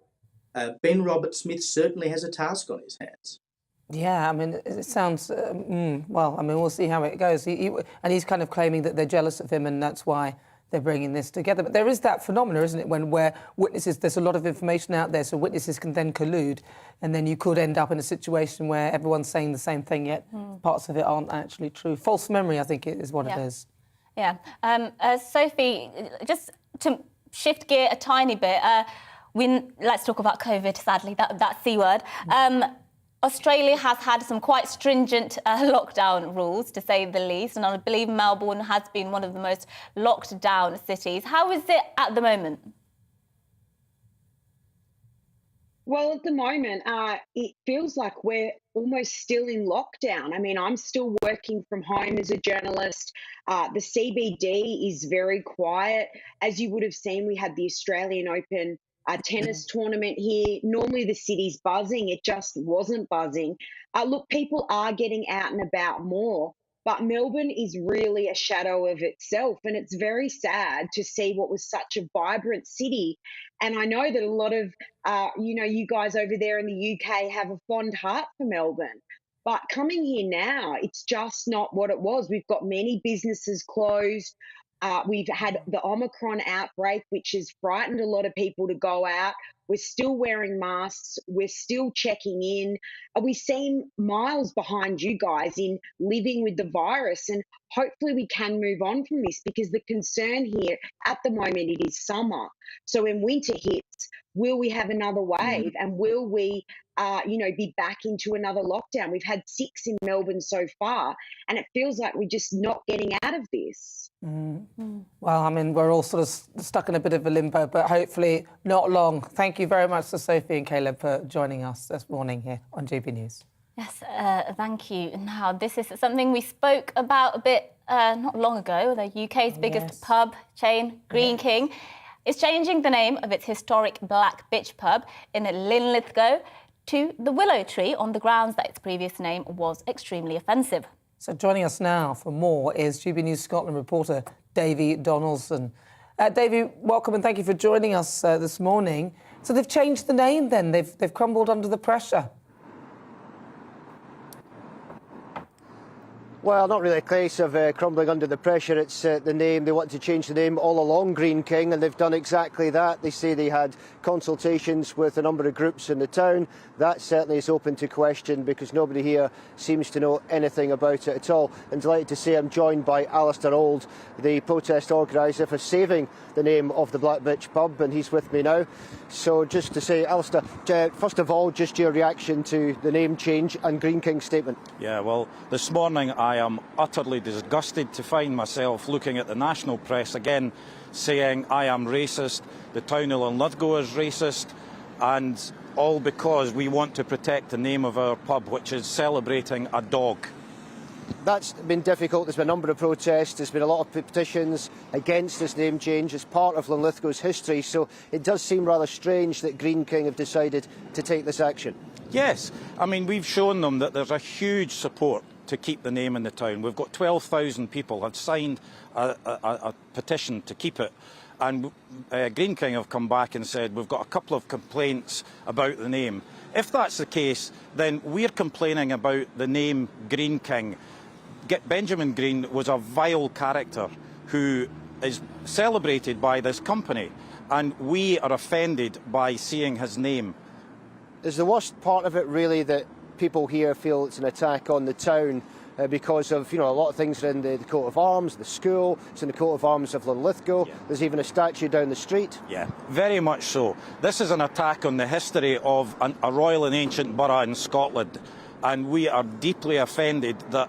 Ben Roberts-Smith certainly has a task on his hands. Yeah, I mean, it sounds, well, I mean, we'll see how it goes. And he's kind of claiming that they're jealous of him and that's why they're bringing this together. But there is that phenomena, isn't it, where witnesses, there's a lot of information out there, so witnesses can then collude, and then you could end up in a situation where everyone's saying the same thing, yet parts of it aren't actually true. False memory, I think, is what it is. Yeah. Sophie, just to shift gear a tiny bit, let's talk about COVID, sadly, that C word. Australia has had some quite stringent lockdown rules, to say the least, and I believe Melbourne has been one of the most locked down cities. How is it at the moment? Well, at the moment, it feels like we're almost still in lockdown. I mean, I'm still working from home as a journalist. The CBD is very quiet. As you would have seen, we had the Australian Open tennis tournament here. Normally the city's buzzing. It just wasn't buzzing. Look, people are getting out and about more, but Melbourne is really a shadow of itself, and it's very sad to see what was such a vibrant city. And I know that a lot of, you guys over there in the UK have a fond heart for Melbourne, but coming here now, it's just not what it was. We've got many businesses closed. We've had the Omicron outbreak, which has frightened a lot of people to go out. We're still wearing masks. We're still checking in. We seem miles behind you guys in living with the virus. And hopefully we can move on from this, because the concern here at the moment, it is summer. So when winter hits, will we have another wave? And will we, be back into another lockdown? We've had 6 in Melbourne so far, and it feels like we're just not getting out of this. Well, I mean, we're all sort of stuck in a bit of a limbo, but hopefully not long. Thank you very much to Sophie and Caleb for joining us this morning here on GB News. Yes, thank you. Now, this is something we spoke about a bit not long ago. The UK's biggest pub chain, Green King, is changing the name of its historic Black Bitch pub in Linlithgow to the Willow Tree on the grounds that its previous name was extremely offensive. So joining us now for more is GB News Scotland reporter Davy Donaldson. Davy, welcome and thank you for joining us this morning. So they've changed the name then? They've crumbled under the pressure? Well, not really a case of crumbling under the pressure. It's the name. They want to change the name all along, Green King, and they've done exactly that. They say they had consultations with a number of groups in the town. That certainly is open to question, because nobody here seems to know anything about it at all. And delighted to say I'm joined by Alistair Old, the protest organiser for saving the name of the Black Bitch pub, and he's with me now. So just to say, Alistair, first of all, just your reaction to the name change and Green King's statement. Yeah, well, this morning I am utterly disgusted to find myself looking at the national press again saying I am racist, the town of Linlithgow is racist, and all because we want to protect the name of our pub, which is celebrating a dog. That's been difficult. There's been a number of protests. There's been a lot of petitions against this name change. It's part of Linlithgow's history, so it does seem rather strange that Green King have decided to take this action. Yes, I mean, we've shown them that there's a huge support to keep the name in the town. We've got 12,000 people have signed a petition to keep it. And Green King have come back and said, we've got a couple of complaints about the name. If that's the case, then we're complaining about the name Green King. Benjamin Green was a vile character who is celebrated by this company, and we are offended by seeing his name. Is the worst part of it really that people here feel it's an attack on the town because of, a lot of things are in the coat of arms, the school, it's in the coat of arms of Linlithgow, there's even a statue down the street? Yeah, very much so. This is an attack on the history of a royal and ancient borough in Scotland, and we are deeply offended that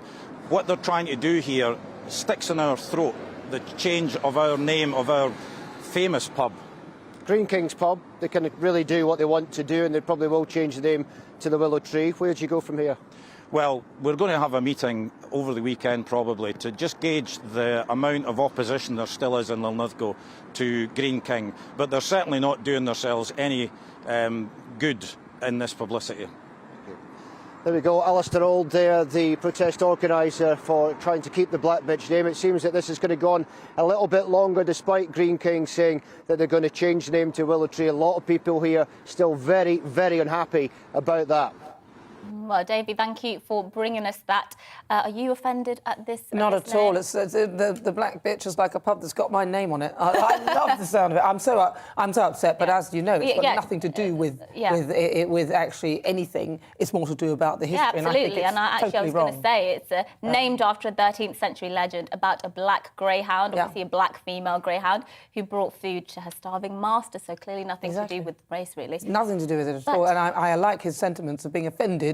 what they're trying to do here sticks in our throat, the change of our name of our famous pub. Green King's pub, they can really do what they want to do, and they probably will change the name to the Willow Tree. Where do you go from here? Well, we're going to have a meeting over the weekend probably to just gauge the amount of opposition there still is in Linlithgow to Green King, but they're certainly not doing themselves any good in this publicity. There we go, Alistair Old there, the protest organiser for trying to keep the Black Bitch name. It seems that this is going to go on a little bit longer, despite Green King saying that they're going to change the name to Willow Tree. A lot of people here still very, very unhappy about that. Well, Davey, thank you for bringing us that. Are you offended at this? Not at all. It's the Black Bitch is like a pub that's got my name on it. I love the sound of it. I'm so upset, but as you know, it's got nothing to do with actually anything. It's more to do about the history. Yeah, absolutely. And I was going to say it's named after a 13th century legend about a black greyhound, obviously a black female greyhound, who brought food to her starving master. So clearly nothing to do with race, really. It's nothing to do with it at all. And I like his sentiments of being offended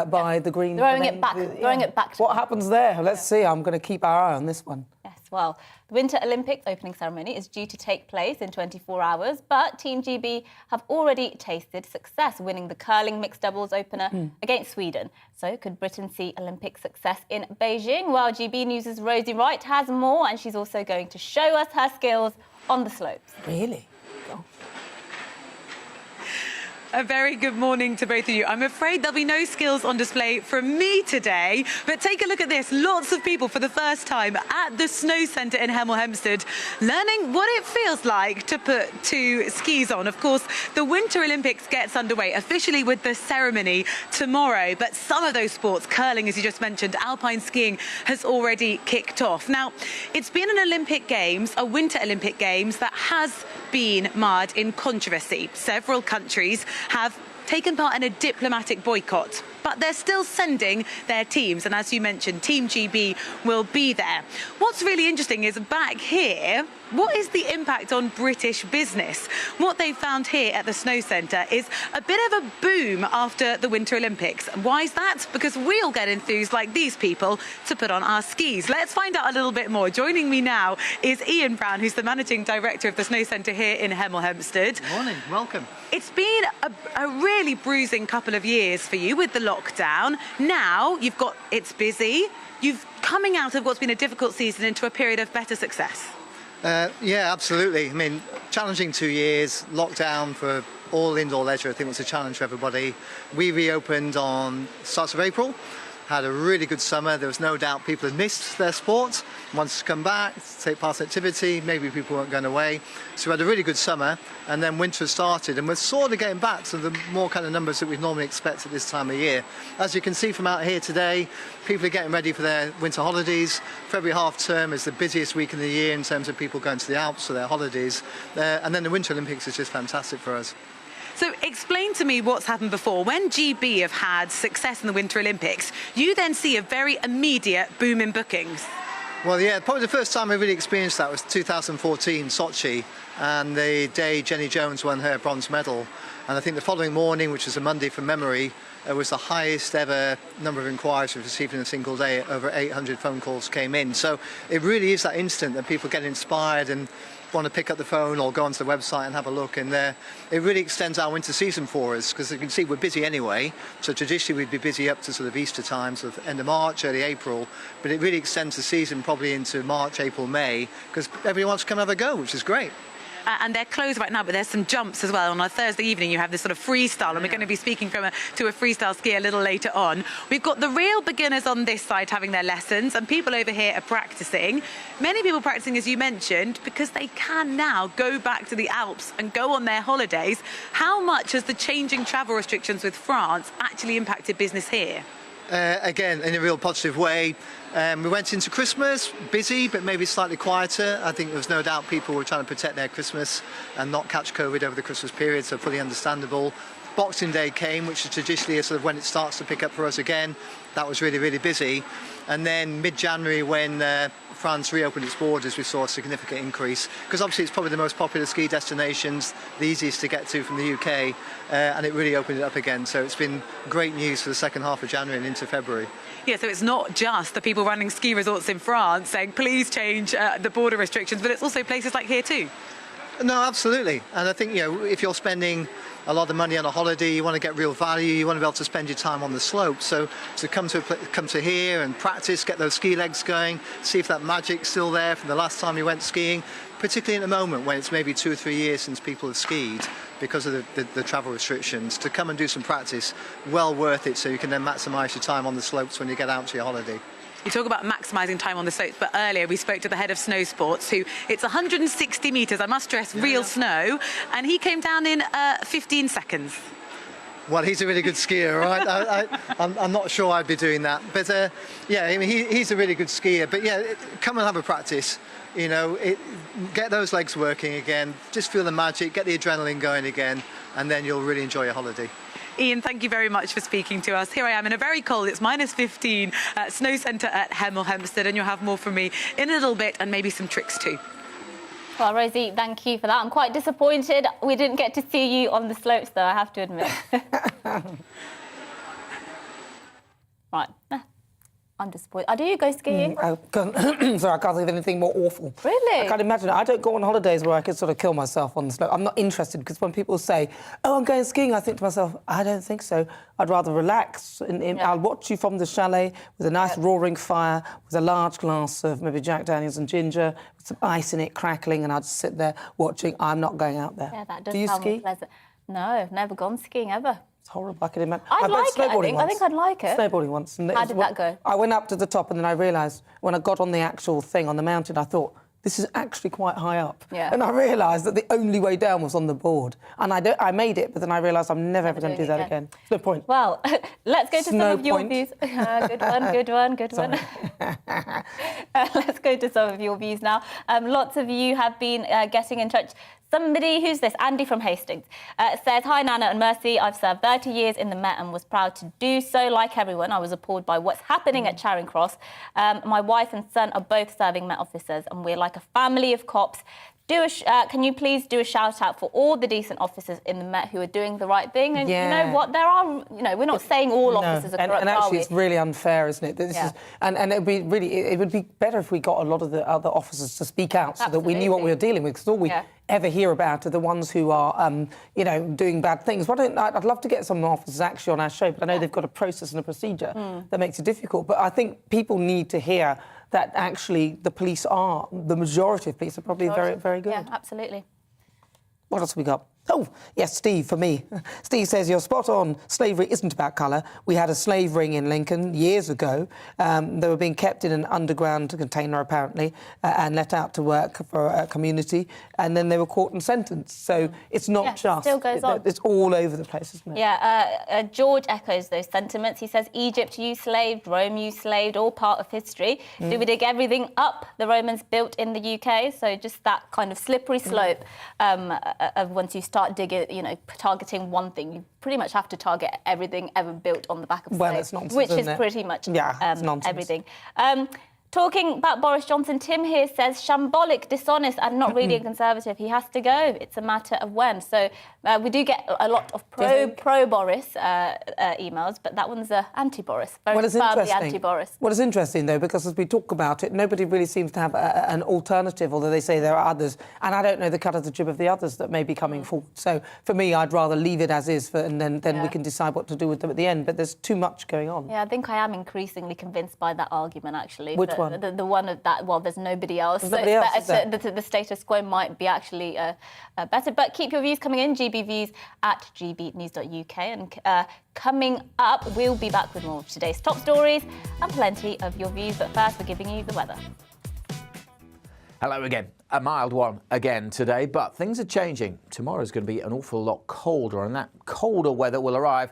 by the Green. Throwing it back. What happens there? Let's see. I'm going to keep our eye on this one. Yes, well, the Winter Olympics opening ceremony is due to take place in 24 hours, but Team GB have already tasted success, winning the curling mixed doubles opener against Sweden. So could Britain see Olympic success in Beijing? Well, GB News' Rosie Wright has more, and she's also going to show us her skills on the slopes. Really? A very good morning to both of you. I'm afraid there'll be no skills on display from me today, but take a look at this. Lots of people for the first time at the Snow Centre in Hemel Hempstead learning what it feels like to put two skis on. Of course, the Winter Olympics gets underway officially with the ceremony tomorrow, but some of those sports, curling as you just mentioned, alpine skiing, has already kicked off. Now, it's been an Olympic Games, a Winter Olympic Games, that has been marred in controversy. Several countries have taken part in a diplomatic boycott, but they're still sending their teams, and as you mentioned, Team GB will be there. What's really interesting is back here, what is the impact on British business? What they found here at the Snow Centre is a bit of a boom after the Winter Olympics. Why is that? Because we all get enthused like these people to put on our skis. Let's find out a little bit more. Joining me now is Ian Brown, who's the Managing Director of the Snow Centre here in Hemel Hempstead. Good morning, welcome. It's been a really bruising couple of years for you with the lockdown. Now it's busy. You've coming out of what's been a difficult season into a period of better success. Yeah, absolutely. I mean, challenging 2 years, lockdown for all indoor leisure, I think was a challenge for everybody. We reopened on starts of April, had a really good summer. There was no doubt people had missed their sport, wanted to come back, take part in activity, maybe people weren't going away. So we had a really good summer, and then winter started, and we're sort of getting back to the more kind of numbers that we normally expect at this time of year. As you can see from out here today, people are getting ready for their winter holidays. February half term is the busiest week in the year in terms of people going to the Alps for their holidays. And then the Winter Olympics is just fantastic for us. So explain to me what's happened before. When GB have had success in the Winter Olympics, you then see a very immediate boom in bookings. Well, yeah, probably the first time I really experienced that was 2014 Sochi, and the day Jenny Jones won her bronze medal. And I think the following morning, which was a Monday from memory, was the highest ever number of inquiries we've received in a single day. Over 800 phone calls came in. So it really is that instant that people get inspired and want to pick up the phone or go onto the website and have a look, and it really extends our winter season for us, because you can see we're busy anyway. So traditionally we'd be busy up to sort of Easter time, sort of end of March, early April, but it really extends the season probably into March, April, May, because everyone wants to come and have a go, which is great. And they're closed right now, but there's some jumps as well. On a Thursday evening, you have this sort of freestyle, and we're going to be speaking to a freestyle skier a little later on. We've got the real beginners on this side having their lessons, and people over here are practicing. Many people practicing, as you mentioned, because they can now go back to the Alps and go on their holidays. How much has the changing travel restrictions with France actually impacted business here? Again, in a real positive way. We went into Christmas busy, but maybe slightly quieter. I think there was no doubt people were trying to protect their Christmas and not catch COVID over the Christmas period, so fully understandable. Boxing Day came, which is traditionally sort of when it starts to pick up for us again. That was really, really busy. And then mid-January, when France reopened its borders, we saw a significant increase, because obviously it's probably the most popular ski destinations, the easiest to get to from the UK, and it really opened it up again. So it's been great news for the second half of January and into February. Yeah, so it's not just the people running ski resorts in France saying, please change the border restrictions, but it's also places like here too. No, absolutely. And I think, if you're spending a lot of money on a holiday, you want to get real value, you want to be able to spend your time on the slopes. So to come to here and practice, get those ski legs going, see if that magic's still there from the last time you went skiing, particularly in a moment when it's maybe 2 or 3 years since people have skied because of the travel restrictions. To come and do some practice, well worth it, so you can then maximise your time on the slopes when you get out to your holiday. You talk about maximising time on the slopes, but earlier we spoke to the head of snow sports, who it's 160 metres, I must stress, real snow, and he came down in 15 seconds. Well, he's a really good skier, right? I'm not sure I'd be doing that, but yeah, I mean, he's a really good skier. But yeah, come and have a practice. Get those legs working again. Just feel the magic, get the adrenaline going again, and then you'll really enjoy your holiday. Ian, thank you very much for speaking to us. Here I am in a very cold, it's -15, Snow Centre at Hemel Hempstead, and you'll have more from me in a little bit, and maybe some tricks too. Well, Rosie, thank you for that. I'm quite disappointed we didn't get to see you on the slopes, though, I have to admit. Right. I'm disappointed. Do you go skiing? Sorry, I can't think of anything more awful. Really? I can't imagine it. I don't go on holidays where I could sort of kill myself on the slope. I'm not interested, because when people say, oh, I'm going skiing, I think to myself, I don't think so. I'd rather relax. I'll watch you from the chalet with a nice roaring fire, with a large glass of maybe Jack Daniels and ginger, with some ice in it crackling, and I'd just sit there watching. I'm not going out there. Yeah, that does Do you sound ski? more pleasant. No, I've never gone skiing ever. It's horrible. I can imagine. I'd I like it, I think. I think I'd like it. Snowboarding once. And How did that go? I went up to the top and then I realised when I got on the actual thing on the mountain, I thought, this is actually quite high up. Yeah. And I realised that the only way down was on the board. And I made it, but then I realised I'm never ever going to do that again. No point. Well, let's go to some of your point. views. Good one. Let's go to some of your views now. Lots of you have been getting in touch. Somebody, who's this? Andy from Hastings, says, "Hi, Nana and Mercy. I've served 30 years in the Met and was proud to do so. Like everyone, I was appalled by what's happening at Charing Cross. My wife and son are both serving Met officers, and we're like a family of cops. Can you please do a shout out for all the decent officers in the Met who are doing the right thing? And you know what? There are, we're not saying all officers are corrupt, and actually, are we? it's really unfair, isn't it? This is, and it would be better if we got a lot of the other officers to speak out so that we knew what we were dealing with. Because all we ever hear about are the ones who are, doing bad things. I'd love to get some officers actually on our show, but I know they've got a process and a procedure that makes it difficult. But I think people need to hear that actually the majority of police are probably very, very good. Yeah, absolutely. What else have we got? Oh, yes, Steve, for me. Steve says, you're spot on. Slavery isn't about colour. We had a slave ring in Lincoln years ago. They were being kept in an underground container, apparently, and let out to work for a community. And then they were caught and sentenced. So it's not just... It still goes on. It's all over the place, isn't it? Yeah, George echoes those sentiments. He says, Egypt used slaved, Rome used slaved, all part of history. Do we dig everything up the Romans built in the UK? So just that kind of slippery slope of once you start digging, targeting one thing, you pretty much have to target everything ever built on the back of slaves, it's nonsense, which is isn't it? pretty much it's nonsense. everything. Talking about Boris Johnson, Tim here says, shambolic, dishonest and not really a Conservative. He has to go. It's a matter of when. So we do get a lot of pro-Boris emails, but that one's anti-Boris. Very firmly anti-Boris. What is interesting, though, because as we talk about it, nobody really seems to have an alternative, although they say there are others. And I don't know the cut of the jib of the others that may be coming forward. So for me, I'd rather leave it as is, and then we can decide what to do with them at the end. But there's too much going on. Yeah, I think I am increasingly convinced by that argument, actually. Which one? The one of that, well, there's nobody else. There's nobody else, the status quo might be actually better. But keep your views coming in, gbviews@gbnews.uk. And coming up, we'll be back with more of today's top stories and plenty of your views. But first, we're giving you the weather. Hello again. A mild one again today, but things are changing. Tomorrow's going to be an awful lot colder, and that colder weather will arrive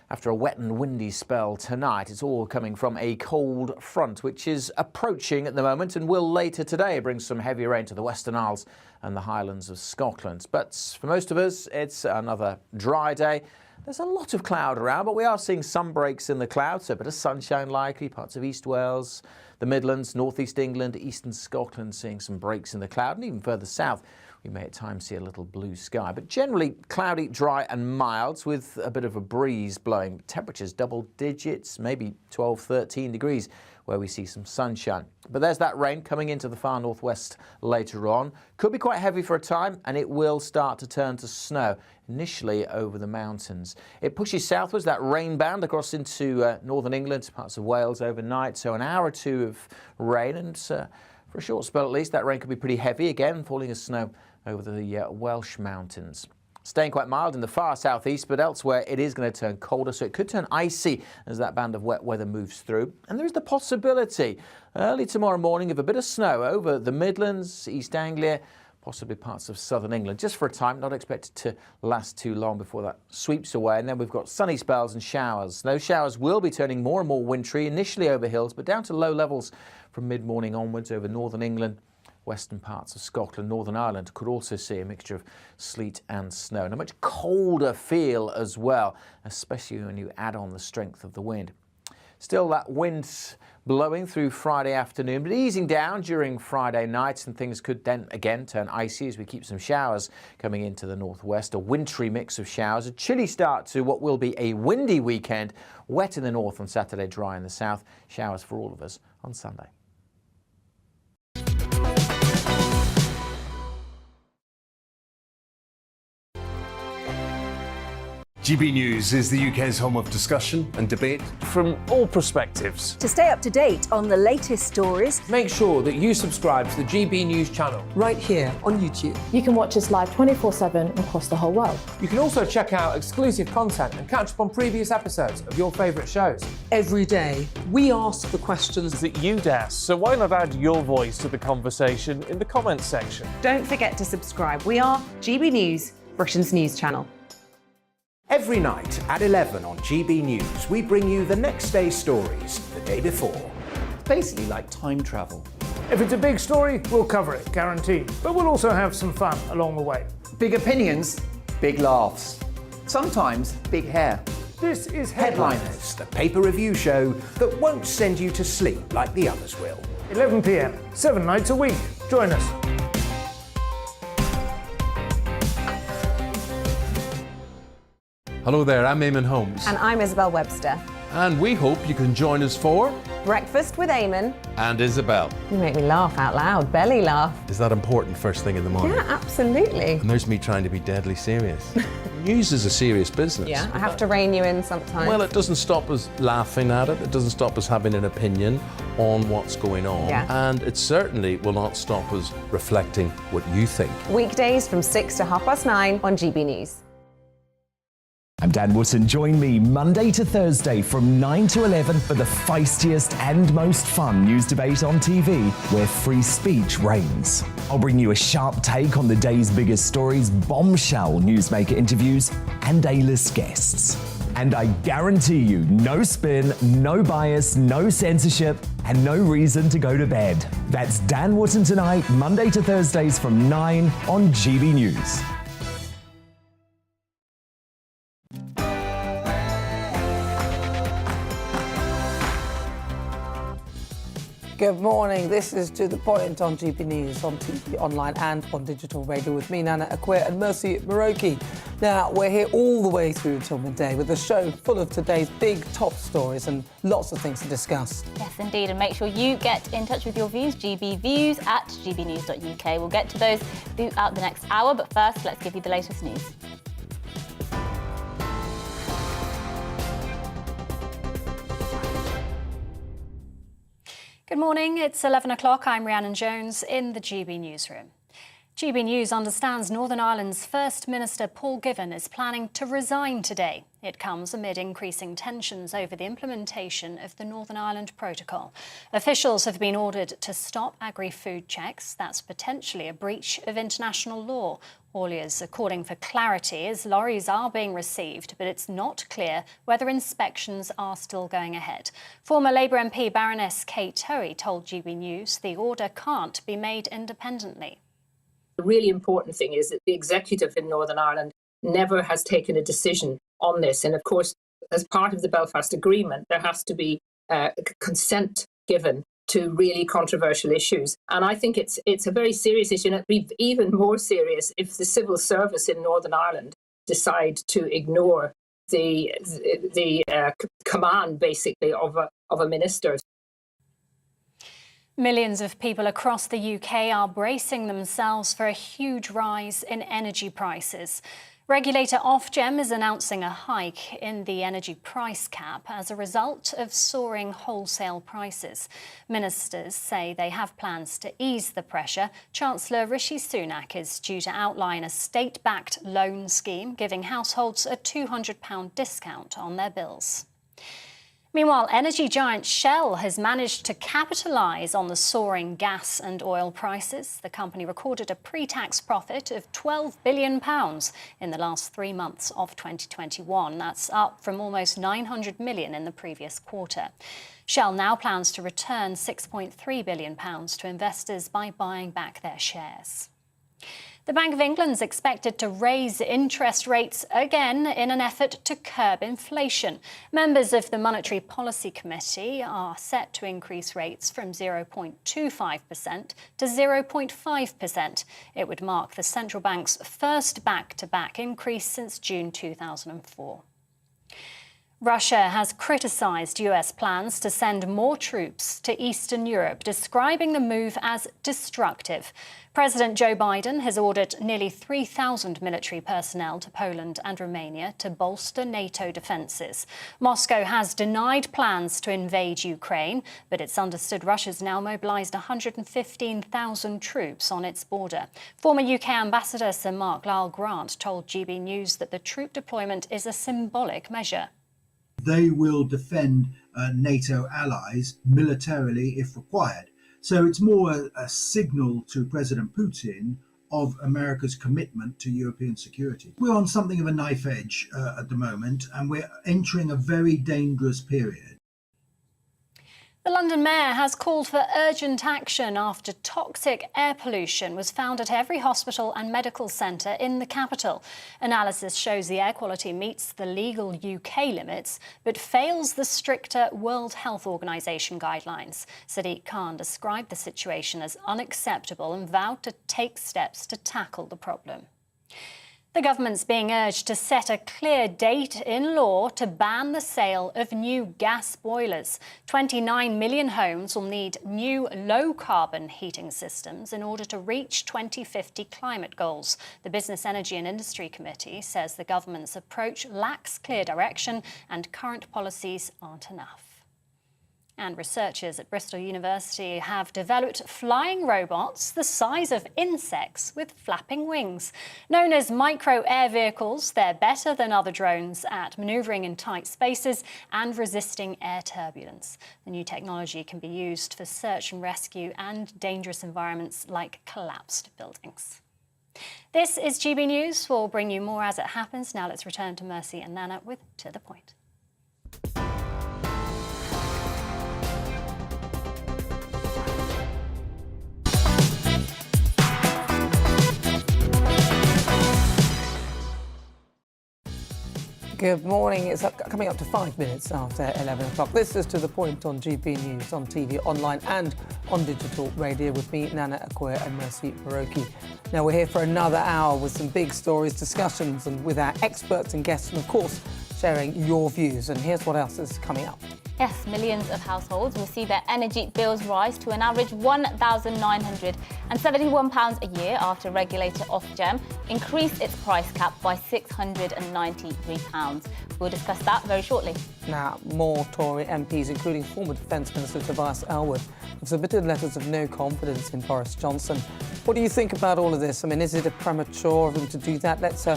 after a wet and windy spell tonight. It's all coming from a cold front, which is approaching at the moment and will later today bring some heavy rain to the Western Isles and the Highlands of Scotland. But for most of us, it's another dry day. There's a lot of cloud around, but we are seeing some breaks in the clouds, so a bit of sunshine likely, parts of East Wales, the Midlands, North East England, Eastern Scotland seeing some breaks in the cloud, and even further south we may at times see a little blue sky. But generally cloudy, dry and mild with a bit of a breeze blowing. Temperatures double digits, maybe 12, 13 degrees where we see some sunshine. But there's that rain coming into the far northwest later on. Could be quite heavy for a time, and it will start to turn to snow initially over the mountains. It pushes southwards, that rain band across into northern England, parts of Wales overnight. So an hour or two of rain, and for a short spell at least, that rain could be pretty heavy again, falling as snow over the Welsh mountains. Staying quite mild in the far southeast, but elsewhere it is going to turn colder, so it could turn icy as that band of wet weather moves through. And there is the possibility early tomorrow morning of a bit of snow over the Midlands, East Anglia, possibly parts of southern England, just for a time, not expected to last too long before that sweeps away. And then we've got sunny spells and showers. Those showers will be turning more and more wintry, initially over hills, but down to low levels from mid-morning onwards over northern England. Western parts of Scotland, Northern Ireland could also see a mixture of sleet and snow, and a much colder feel as well, especially when you add on the strength of the wind. Still that wind blowing through Friday afternoon, but easing down during Friday night, and things could then again turn icy as we keep some showers coming into the northwest, a wintry mix of showers, a chilly start to what will be a windy weekend, wet in the north on Saturday, dry in the south, showers for all of us on Sunday. GB News is the UK's home of discussion and debate. From all perspectives. To stay up to date on the latest stories, make sure that you subscribe to the GB News channel. Right here on YouTube. You can watch us live 24/7 across the whole world. You can also check out exclusive content and catch up on previous episodes of your favourite shows. Every day, we ask the questions that you'd ask, so why not add your voice to the conversation in the comments section? Don't forget to subscribe. We are GB News, Britain's news channel. Every night at 11 on GB News, we bring you the next day's stories the day before. It's basically like time travel. If it's a big story, we'll cover it, guaranteed. But we'll also have some fun along the way. Big opinions, big laughs. Sometimes big hair. This is Headliners, the paper review show that won't send you to sleep like the others will. 11 p.m, 7 nights a week. Join us. Hello there, I'm Eamon Holmes. And I'm Isabel Webster. And we hope you can join us for Breakfast with Eamon and Isabel. You make me laugh out loud, belly laugh. Is that important first thing in the morning? Yeah, absolutely. And there's me trying to be deadly serious. News is a serious business. Yeah, I have to rein you in sometimes. Well, it doesn't stop us laughing at it. It doesn't stop us having an opinion on what's going on. Yeah. And it certainly will not stop us reflecting what you think. Weekdays from 6 to 9:30 on GB News. I'm Dan Wootton. Join me Monday to Thursday from 9 to 11 for the feistiest and most fun news debate on TV, where free speech reigns. I'll bring you a sharp take on the day's biggest stories, bombshell newsmaker interviews, and A-list guests. And I guarantee you, no spin, no bias, no censorship, and no reason to go to bed. That's Dan Wootton tonight, Monday to Thursdays from 9 on GB News. Good morning. This is To The Point on GB News, on TV, online and on digital radio with me, Nana Akwe, and Mercy Muroki. Now, we're here all the way through until midday with a show full of today's big top stories and lots of things to discuss. Yes, indeed. And make sure you get in touch with your views, GBviews at gbnews.uk. We'll get to those throughout the next hour, but first, let's give you the latest news. Good morning, it's 11 o'clock. I'm Rhiannon Jones in the GB newsroom. GB News understands Northern Ireland's First Minister Paul Givan is planning to resign today. It comes amid increasing tensions over the implementation of the Northern Ireland Protocol. Officials have been ordered to stop agri-food checks. That's potentially a breach of international law. Hauliers are calling for clarity as lorries are being received, but it's not clear whether inspections are still going ahead. Former Labour MP Baroness Kate Toey told GB News the order can't be made independently. The really important thing is that the executive in Northern Ireland never has taken a decision on this. And of course, as part of the Belfast Agreement, there has to be consent given to really controversial issues. And I think it's a very serious issue, and it'd be even more serious if the civil service in Northern Ireland decide to ignore the command, basically, of a minister. Millions of people across the UK are bracing themselves for a huge rise in energy prices. Regulator Ofgem is announcing a hike in the energy price cap as a result of soaring wholesale prices. Ministers say they have plans to ease the pressure. Chancellor Rishi Sunak is due to outline a state-backed loan scheme giving households a £200 discount on their bills. Meanwhile, energy giant Shell has managed to capitalise on the soaring gas and oil prices. The company recorded a pre-tax profit of £12 billion in the last 3 months of 2021. That's up from almost £900 million in the previous quarter. Shell now plans to return £6.3 billion to investors by buying back their shares. The Bank of England is expected to raise interest rates again in an effort to curb inflation. Members of the Monetary Policy Committee are set to increase rates from 0.25% to 0.5%. It would mark the central bank's first back-to-back increase since June 2004. Russia has criticised US plans to send more troops to Eastern Europe, describing the move as destructive. President Joe Biden has ordered nearly 3,000 military personnel to Poland and Romania to bolster NATO defences. Moscow has denied plans to invade Ukraine, but it's understood Russia's now mobilised 115,000 troops on its border. Former UK Ambassador Sir Mark Lyle-Grant told GB News that the troop deployment is a symbolic measure. They will defend NATO allies militarily if required. So it's more a signal to President Putin of America's commitment to European security. We're on something of a knife edge at the moment, and we're entering a very dangerous period. The London Mayor has called for urgent action after toxic air pollution was found at every hospital and medical centre in the capital. Analysis shows the air quality meets the legal UK limits, but fails the stricter World Health Organization guidelines. Sadiq Khan described the situation as unacceptable and vowed to take steps to tackle the problem. The government's being urged to set a clear date in law to ban the sale of new gas boilers. 29 million homes will need new low-carbon heating systems in order to reach 2050 climate goals. The Business, Energy and Industry Committee says the government's approach lacks clear direction and current policies aren't enough. And researchers at Bristol University have developed flying robots the size of insects with flapping wings. Known as micro-air vehicles, they're better than other drones at manoeuvring in tight spaces and resisting air turbulence. The new technology can be used for search and rescue and dangerous environments like collapsed buildings. This is GB News. We'll bring you more as it happens. Now let's return to Mercy and Nana with To The Point. Good morning. It's coming up to 5 minutes after 11 o'clock. This is To The Point on GB News, on TV, online and on digital radio with me, Nana Akwe and Mercy Muroki. Now, we're here for another hour with some big stories, discussions and with our experts and guests and, of course, sharing your views. And here's what else is coming up. Yes, millions of households will see their energy bills rise to an average £1,971 a year after regulator Ofgem increased its price cap by £693. We'll discuss that very shortly. Now, more Tory MPs, including former Defence Minister Tobias Ellwood, have submitted letters of no confidence in Boris Johnson. What do you think about all of this? I mean, is it a premature of them to do that? Let's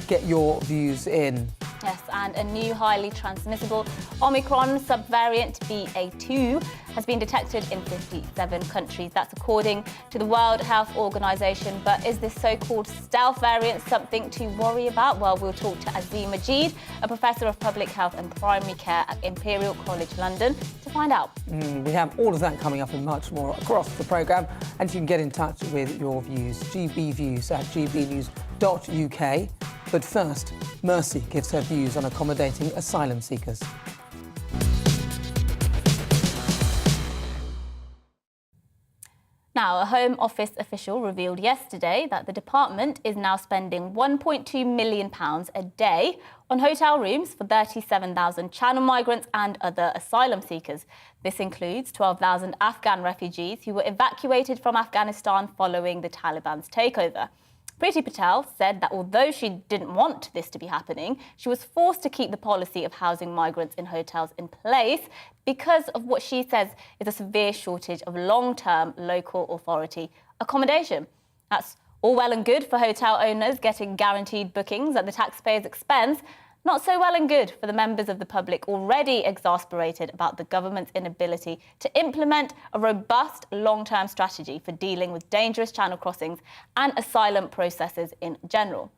get your views in. Yes, and a new highly transmissible Omicron subvariant BA2 has been detected in 57 countries. That's according to the World Health Organization. But is this so-called stealth variant something to worry about? Well, we'll talk to Azim Majid, a professor of public health and primary care at Imperial College London, to find out. We have all of that coming up and much more across the programme. And you can get in touch with your views, GBviews at gbnews.uk. But first, Mercy gives her views on accommodating asylum seekers. Now, a Home Office official revealed yesterday that the department is now spending £1.2 million a day on hotel rooms for 37,000 Channel migrants and other asylum seekers. This includes 12,000 Afghan refugees who were evacuated from Afghanistan following the Taliban's takeover. Priti Patel said that although she didn't want this to be happening, she was forced to keep the policy of housing migrants in hotels in place because of what she says is a severe shortage of long-term local authority accommodation. That's all well and good for hotel owners getting guaranteed bookings at the taxpayers' expense. Not so well and good for the members of the public already exasperated about the government's inability to implement a robust long-term strategy for dealing with dangerous channel crossings and asylum processes in general.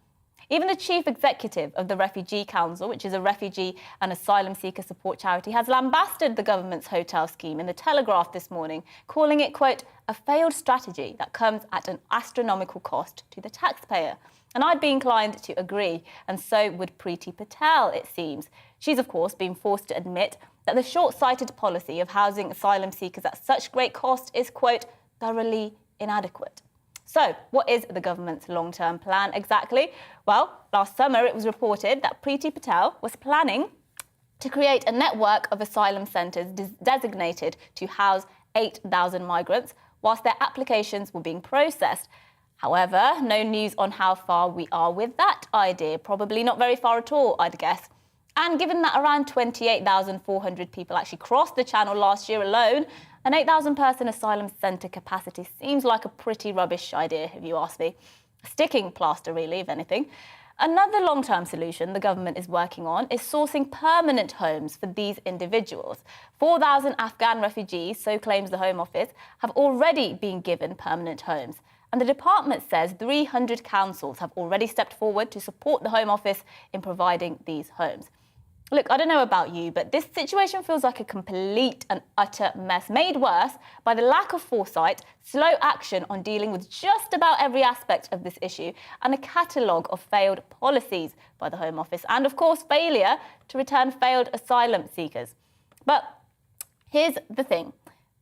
Even the chief executive of the Refugee Council, which is a refugee and asylum seeker support charity, has lambasted the government's hotel scheme in The Telegraph this morning, calling it, quote, a failed strategy that comes at an astronomical cost to the taxpayer. And I'd be inclined to agree, and so would Priti Patel, it seems. She's, of course, been forced to admit that the short-sighted policy of housing asylum seekers at such great cost is, quote, thoroughly inadequate. So, what is the government's long-term plan exactly? Well, last summer it was reported that Priti Patel was planning to create a network of asylum centres designated to house 8,000 migrants whilst their applications were being processed. However, no news on how far we are with that idea. Probably not very far at all, I'd guess. And given that around 28,400 people actually crossed the channel last year alone, an 8,000 person asylum centre capacity seems like a pretty rubbish idea, if you ask me. A sticking plaster, really, if anything. Another long-term solution the government is working on is sourcing permanent homes for these individuals. 4,000 Afghan refugees, so claims the Home Office, have already been given permanent homes. And the department says 300 councils have already stepped forward to support the Home Office in providing these homes. Look, I don't know about you, but this situation feels like a complete and utter mess, made worse by the lack of foresight, slow action on dealing with just about every aspect of this issue, and a catalogue of failed policies by the Home Office, and of course, failure to return failed asylum seekers. But here's the thing.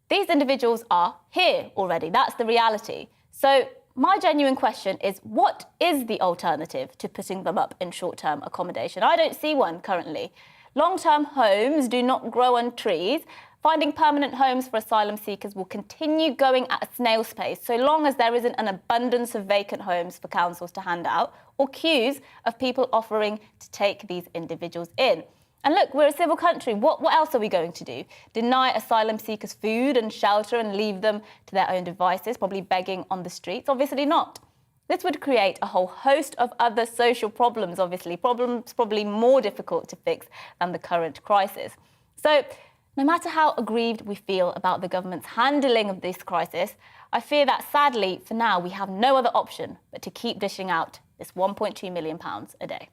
These individuals are here already. That's the reality. So my genuine question is, what is the alternative to putting them up in short-term accommodation? I don't see one currently. Long-term homes do not grow on trees. Finding permanent homes for asylum seekers will continue going at a snail's pace so long as there isn't an abundance of vacant homes for councils to hand out or queues of people offering to take these individuals in. And look, we're a civil country. What else are we going to do? Deny asylum seekers food and shelter and leave them to their own devices, probably begging on the streets? Obviously not. This would create a whole host of other social problems, obviously, problems probably more difficult to fix than the current crisis. So no matter how aggrieved we feel about the government's handling of this crisis, I fear that sadly, for now, we have no other option but to keep dishing out this £1.2 million a day.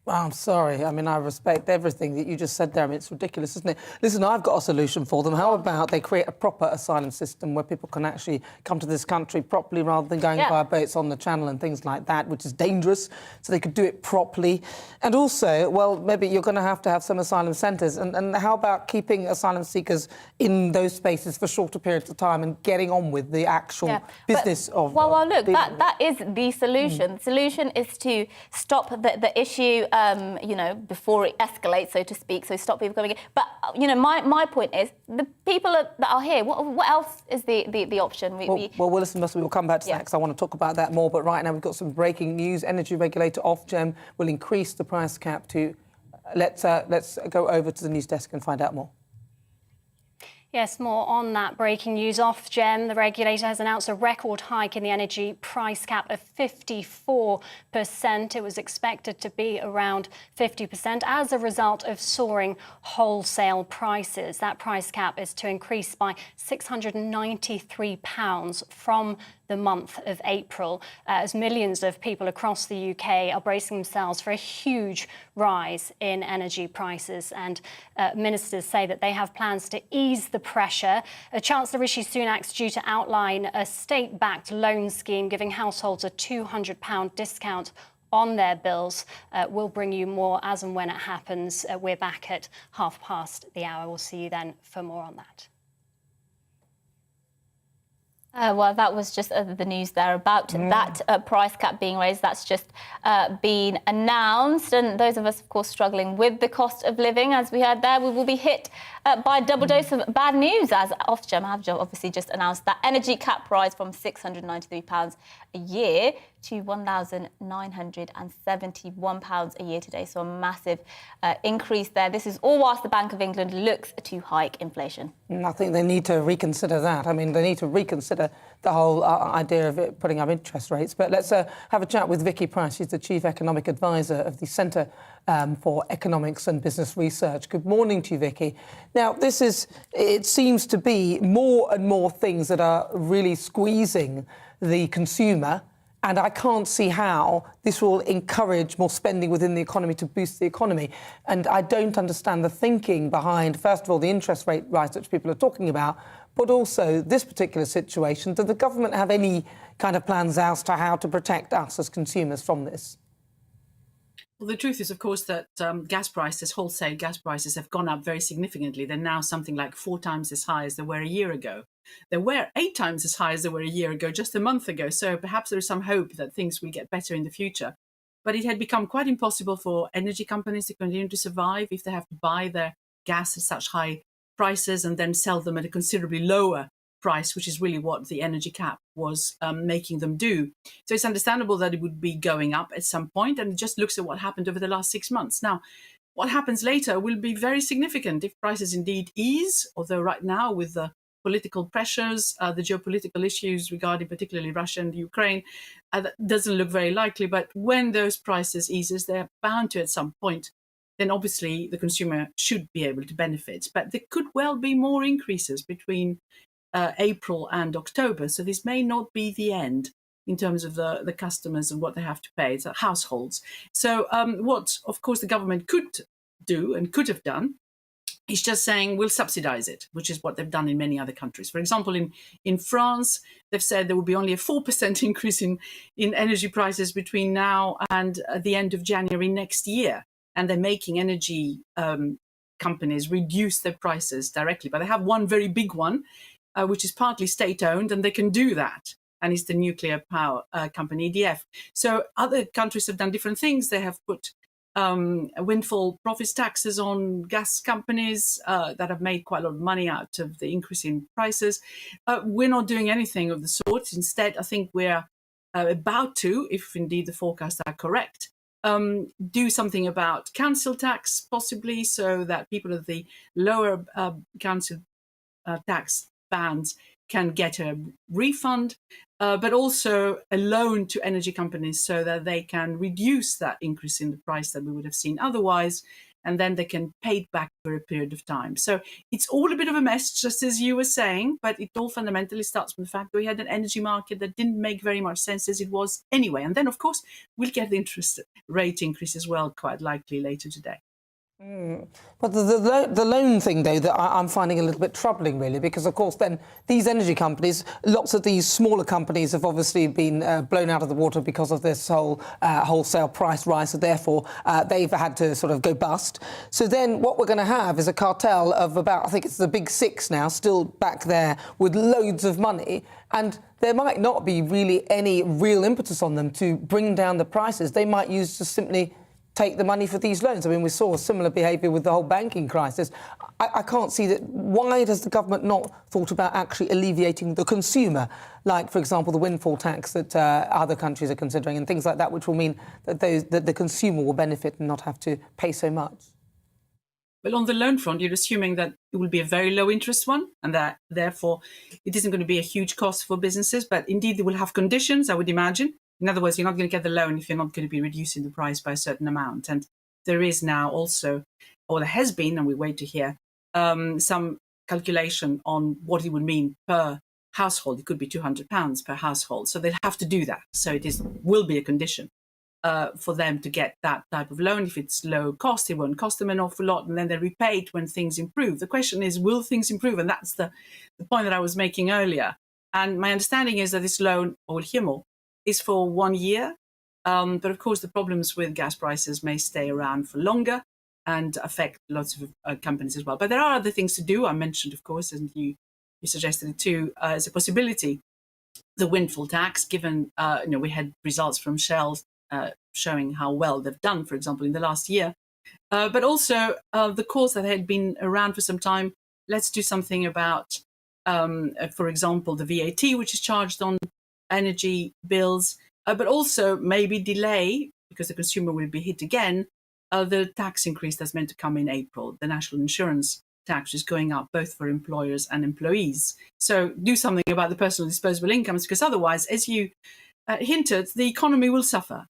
I'm sorry. I mean, I respect everything that you just said there. I mean, it's ridiculous, isn't it? Listen, I've got a solution for them. How about they create a proper asylum system where people can actually come to this country properly rather than going via boats on the channel and things like that, which is dangerous, so they could do it properly. And also, well, maybe you're going to have some asylum centres. And how about keeping asylum seekers in those spaces for shorter periods of time and getting on with the actual business of... Well, look, that is the solution. The solution is to stop the issue before it escalates, so to speak, so stop people coming in. But, my point is, the people that are here, what else is the option? Listen, we'll come back to that because I want to talk about that more. But right now we've got some breaking news. Energy regulator Ofgem will increase the price cap to... Let's go over to the news desk and find out more. Yes, more on that breaking news. Ofgem, the regulator, has announced a record hike in the energy price cap of 54%. It was expected to be around 50% as a result of soaring wholesale prices. That price cap is to increase by £693 from the month of April, as millions of people across the UK are bracing themselves for a huge rise in energy prices. And ministers say that they have plans to ease the pressure. Chancellor Rishi Sunak's due to outline a state-backed loan scheme giving households a £200 discount on their bills. We'll bring you more as and when it happens. We're back at 1:30. We'll see you then for more on that. Well, that was just the news there about that price cap being raised. That's just been announced. And those of us, of course, struggling with the cost of living, as we heard there, we will be hit by a double dose of bad news, as Ofgem have obviously just announced that energy cap rise from £693 a year to £1,971 a year today. So a massive increase there. This is all whilst the Bank of England looks to hike inflation. I think they need to reconsider that. I mean, they need to reconsider the whole idea of it putting up interest rates. But let's have a chat with Vicky Price. She's the Chief Economic Advisor of the Centre for Economics and Business Research. Good morning to you, Vicky. Now, it seems to be more and more things that are really squeezing the consumer, and I can't see how this will encourage more spending within the economy to boost the economy. And I don't understand the thinking behind, first of all, the interest rate rise which people are talking about, but also this particular situation. Does the government have any kind of plans as to how to protect us as consumers from this? Well, the truth is, of course, that wholesale gas prices have gone up very significantly. They're now something like 4 times as high as they were a year ago. They were 8 times as high as they were a year ago, just a month ago. So perhaps there is some hope that things will get better in the future. But it had become quite impossible for energy companies to continue to survive if they have to buy their gas at such high prices and then sell them at a considerably lower price, which is really what the energy cap was making them do. So it's understandable that it would be going up at some point, and it just looks at what happened over the last 6 months. Now, what happens later will be very significant if prices indeed ease, although right now with the political pressures, the geopolitical issues regarding particularly Russia and Ukraine, that doesn't look very likely. But when those prices eases, they're bound to at some point, then obviously the consumer should be able to benefit. But there could well be more increases between April and October. So this may not be the end in terms of the customers and what they have to pay, the households. So what, of course, the government could do and could have done is just saying we'll subsidize it, which is what they've done in many other countries. For example, in France, they've said there will be only a 4% increase in energy prices between now and the end of January next year. And they're making energy companies reduce their prices directly. But they have one very big one, which is partly state-owned, and they can do that. And it's the nuclear power company, EDF. So other countries have done different things. They have put windfall profits taxes on gas companies that have made quite a lot of money out of the increase in prices. We're not doing anything of the sort. Instead, I think we're about to, if indeed the forecasts are correct, do something about council tax, possibly, so that people at the lower council tax bands can get a refund, but also a loan to energy companies so that they can reduce that increase in the price that we would have seen otherwise, and then they can pay it back for a period of time. So it's all a bit of a mess, just as you were saying, but it all fundamentally starts from the fact that we had an energy market that didn't make very much sense as it was anyway. And then, of course, we'll get the interest rate increase as well, quite likely later today. But the loan thing, though, that I'm finding a little bit troubling, really, because, of course, then these energy companies, lots of these smaller companies have obviously been blown out of the water because of this whole wholesale price rise. So, therefore, they've had to sort of go bust. So then what we're going to have is a cartel of about, I think it's the big six now, still back there with loads of money. And there might not be really any real impetus on them to bring down the prices. They might use just simply take the money for these loans. I mean, we saw similar behaviour with the whole banking crisis. I can't see that. Why does the government not thought about actually alleviating the consumer, like, for example, the windfall tax that other countries are considering and things like that, which will mean that the consumer will benefit and not have to pay so much? Well, on the loan front, you're assuming that it will be a very low interest one and that, therefore, it isn't going to be a huge cost for businesses. But indeed, they will have conditions, I would imagine. In other words, you're not going to get the loan if you're not going to be reducing the price by a certain amount. And there is now also, or there has been, and we wait to hear, some calculation on what it would mean per household. It could be £200 per household. So they'll have to do that. So it will be a condition for them to get that type of loan. If it's low cost, it won't cost them an awful lot, and then they're repaid when things improve. The question is, will things improve? And that's the point that I was making earlier. And my understanding is that this loan, or we'll hear more, is for 1 year. But of course, the problems with gas prices may stay around for longer and affect lots of companies as well. But there are other things to do. I mentioned, of course, and you suggested it too, as a possibility, the windfall tax, given we had results from Shell showing how well they've done, for example, in the last year. But also the calls that had been around for some time, let's do something about, for example, the VAT, which is charged on energy bills, but also maybe delay, because the consumer will be hit again, the tax increase that's meant to come in April. The national insurance tax is going up both for employers and employees. So do something about the personal disposable incomes, because otherwise, as you hinted, the economy will suffer.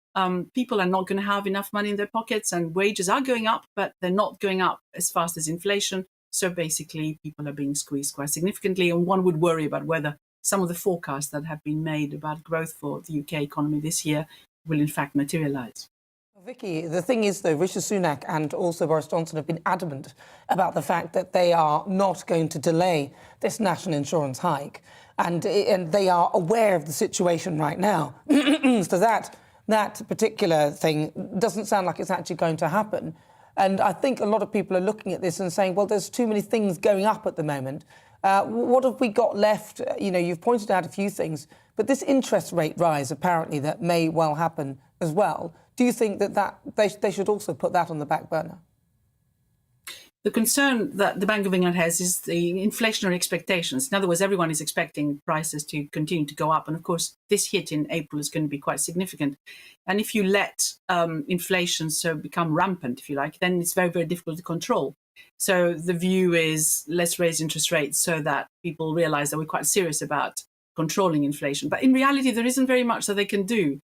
People are not going to have enough money in their pockets, and wages are going up, but they're not going up as fast as inflation. So basically, people are being squeezed quite significantly, and one would worry about whether some of the forecasts that have been made about growth for the UK economy this year will in fact materialise. Vicky, the thing is, though, Rishi Sunak and also Boris Johnson have been adamant about the fact that they are not going to delay this national insurance hike, and they are aware of the situation right now. So that particular thing doesn't sound like it's actually going to happen. And I think a lot of people are looking at this and saying, well, there's too many things going up at the moment. What have we got left? You know, you've pointed out a few things, but this interest rate rise, apparently, that may well happen as well. Do you think that they should also put that on the back burner? The concern that the Bank of England has is the inflationary expectations. In other words, everyone is expecting prices to continue to go up. And of course, this hit in April is going to be quite significant. And if you let inflation become rampant, if you like, then it's very, very difficult to control. So the view is let's raise interest rates so that people realize that we're quite serious about controlling inflation. But in reality, there isn't very much that they can do.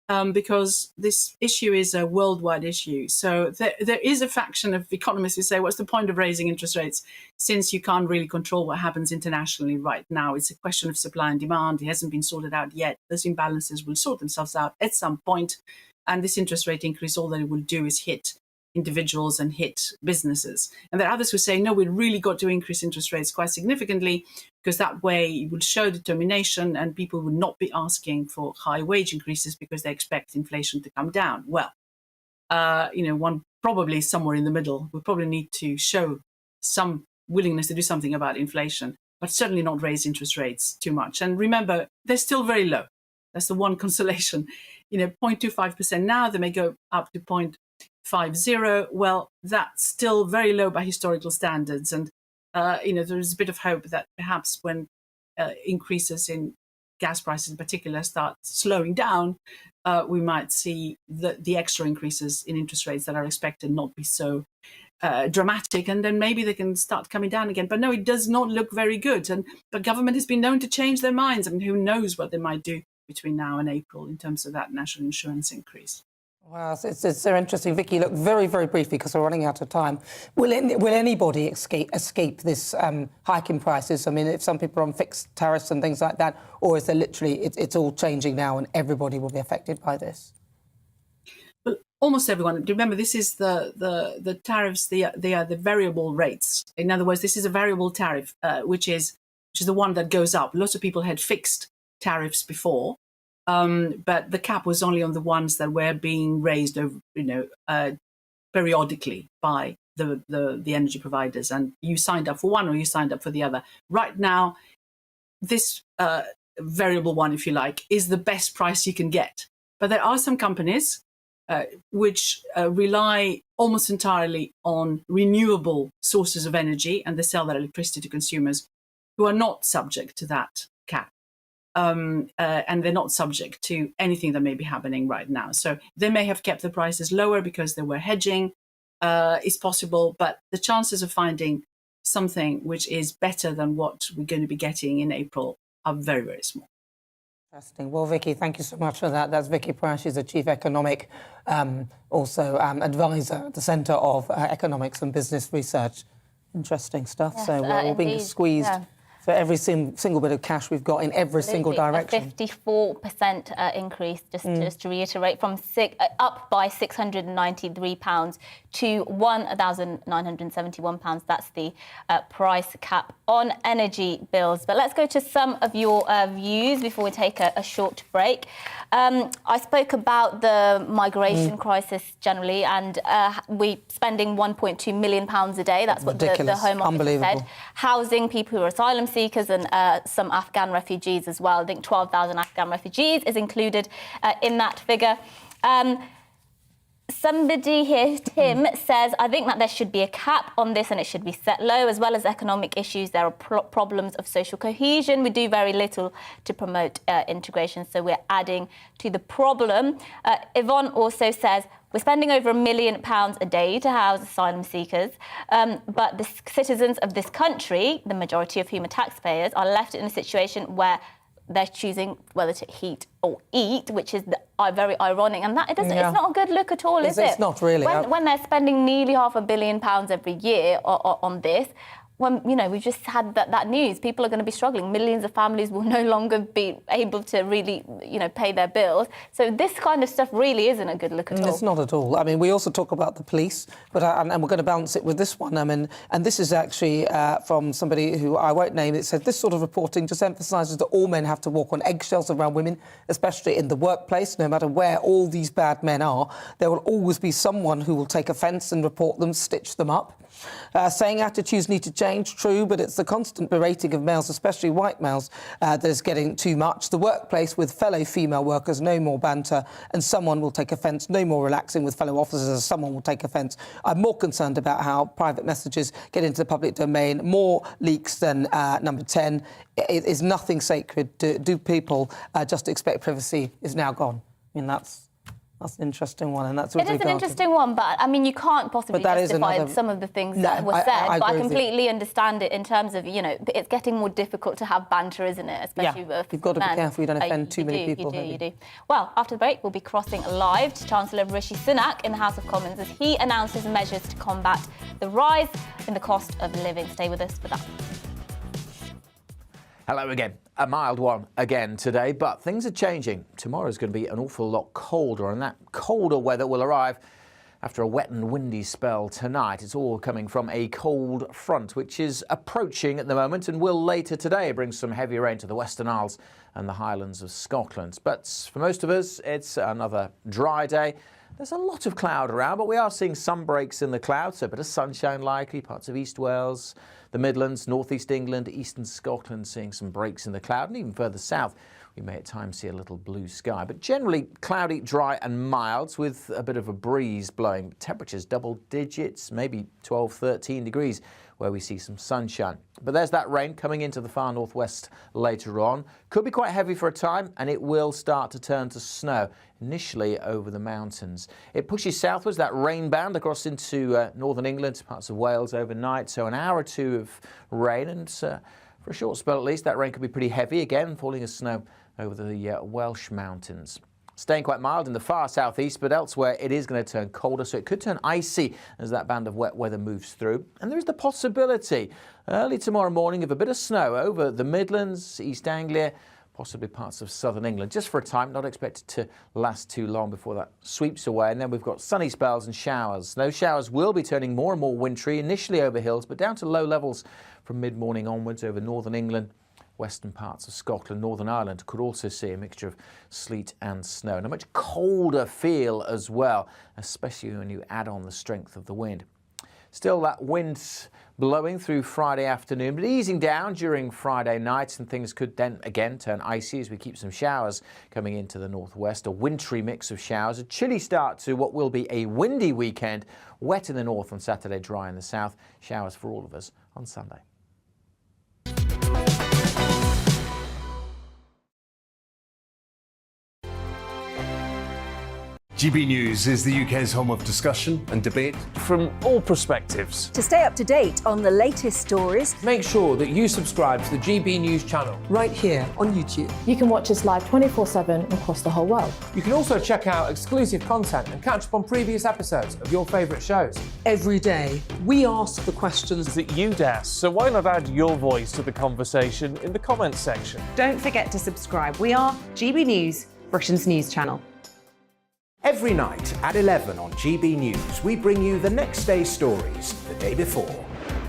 Because this issue is a worldwide issue. So there is a faction of economists who say, what's the point of raising interest rates since you can't really control what happens internationally right now? It's a question of supply and demand. It hasn't been sorted out yet. Those imbalances will sort themselves out at some point. And this interest rate increase, all that it will do is hit individuals and hit businesses. And there are others who say, no, we've really got to increase interest rates quite significantly because that way it would show determination and people would not be asking for high wage increases because they expect inflation to come down. Well, one probably somewhere in the middle. We probably need to show some willingness to do something about inflation, but certainly not raise interest rates too much. And remember, they're still very low. That's the one consolation. 0.25% now, they may go up to 0.50. Well, that's still very low by historical standards. And, there's a bit of hope that perhaps when increases in gas prices in particular start slowing down, we might see the extra increases in interest rates that are expected not be so dramatic, and then maybe they can start coming down again. But no, it does not look very good. And the government has been known to change their minds. I mean, who knows what they might do between now and April in terms of that national insurance increase. Wow, it's so interesting. Vicky, look, very, very briefly, because we're running out of time. Will anybody escape this hike in prices? I mean, if some people are on fixed tariffs and things like that, or is there literally, it's all changing now and everybody will be affected by this? Well, almost everyone. Remember, this is the tariffs, they are the variable rates. In other words, this is a variable tariff, which is the one that goes up. Lots of people had fixed tariffs before. But the cap was only on the ones that were being raised, periodically by the energy providers, and you signed up for one or you signed up for the other. Right now, this variable one, if you like, is the best price you can get. But there are some companies which rely almost entirely on renewable sources of energy, and they sell their electricity to consumers who are not subject to that cap. And they're not subject to anything that may be happening right now. So they may have kept the prices lower because they were hedging. It's possible, but the chances of finding something which is better than what we're going to be getting in April are very, very small. Interesting. Well, Vicky, thank you so much for that. That's Vicky Prash. She's the Chief Economic, Advisor at the Centre of Economics and Business Research. Interesting stuff. Yes, so we're all being squeezed. Yeah. For every single bit of cash we've got in every single direction. A 54% increase, just to reiterate, from up by £693 to £1,971. That's the price cap on energy bills. But let's go to some of your views before we take a short break. I spoke about the migration crisis generally, and we're spending £1.2 million a day. That's what the Home Office said. Housing people who are asylum seekers and some Afghan refugees as well. I think 12,000 Afghan refugees is included in that figure. Somebody here, Tim, says, I think that there should be a cap on this and it should be set low, as well as economic issues. There are problems of social cohesion. We do very little to promote integration, so we're adding to the problem. Yvonne also says, we're spending over £1 million a day to house asylum seekers, but the citizens of this country, the majority of whom are taxpayers, are left in a situation where they're choosing whether to heat or eat, which is very ironic. And that it's not a good look at all, is it? It's not really. When they're spending nearly £500 million every year on this, when, we've just had that news, people are going to be struggling. Millions of families will no longer be able to really, pay their bills. So this kind of stuff really isn't a good look at all. It's not at all. I mean, we also talk about the police, but and we're going to balance it with this one. I mean, and this is actually from somebody who I won't name. It said, this sort of reporting just emphasises that all men have to walk on eggshells around women, especially in the workplace. No matter where all these bad men are, there will always be someone who will take offence and report them, stitch them up. Saying attitudes need to change, true, but it's the constant berating of males, especially white males, that is getting too much. The workplace with fellow female workers, no more banter, and someone will take offence. No more relaxing with fellow officers, someone will take offence. I'm more concerned about how private messages get into the public domain. More leaks than number 10. It is nothing sacred. Do people just expect privacy is now gone? I mean, that's an interesting one, and that's it is an interesting one, but I mean, you can't possibly justify some of the things that were said. But I completely understand it in terms of, you know, it's getting more difficult to have banter, isn't it? Especially with you've got to men. be careful you don't offend too many people. You do. Well, after the break, we'll be crossing live to Chancellor Rishi Sunak in the House of Commons as he announces measures to combat the rise in the cost of living. Stay with us for that. Hello again. A mild one again today, but things are changing. Tomorrow's going to be an awful lot colder, and that colder weather will arrive after a wet and windy spell tonight. It's all coming from a cold front, which is approaching at the moment and will later today bring some heavy rain to the Western Isles and the Highlands of Scotland. But for most of us, it's another dry day. There's a lot of cloud around, but we are seeing some breaks in the clouds, so a bit of sunshine likely, parts of East Wales, the Midlands, North East England, Eastern Scotland seeing some breaks in the cloud, and even further south we may at times see a little blue sky. But generally cloudy, dry and mild with a bit of a breeze blowing. Temperatures double digits, maybe 12, 13 degrees where we see some sunshine. But there's that rain coming into the far northwest later on. Could be quite heavy for a time, and it will start to turn to snow initially over the mountains. It pushes southwards, that rain band across into northern England, parts of Wales overnight. So an hour or two of rain, and for a short spell at least, that rain could be pretty heavy again, falling as snow over the Welsh mountains. Staying quite mild in the far southeast, but elsewhere it is going to turn colder, so it could turn icy as that band of wet weather moves through. And there is the possibility early tomorrow morning of a bit of snow over the Midlands, East Anglia, possibly parts of southern England, just for a time, not expected to last too long before that sweeps away. And then we've got sunny spells and showers. Those showers will be turning more and more wintry, initially over hills, but down to low levels from mid-morning onwards over northern England. Western parts of Scotland, Northern Ireland could also see a mixture of sleet and snow, and a much colder feel as well, especially when you add on the strength of the wind. Still that wind blowing through Friday afternoon, but easing down during Friday night, and things could then again turn icy as we keep some showers coming into the northwest. A wintry mix of showers, a chilly start to what will be a windy weekend. Wet in the north on Saturday, dry in the south. Showers for all of us on Sunday. GB News is the UK's home of discussion and debate. From all perspectives. To stay up to date on the latest stories, Make sure that you subscribe to the GB News channel. Right here on YouTube. You can watch us live 24/7 across the whole world. You can also check out exclusive content and catch up on previous episodes of your favourite shows. Every day, we ask the questions that you'd ask, so why not add your voice to the conversation in the comments section? Don't forget to subscribe. We are GB News, Britain's news channel. Every night at 11 on GB News, we bring you the next day's stories the day before.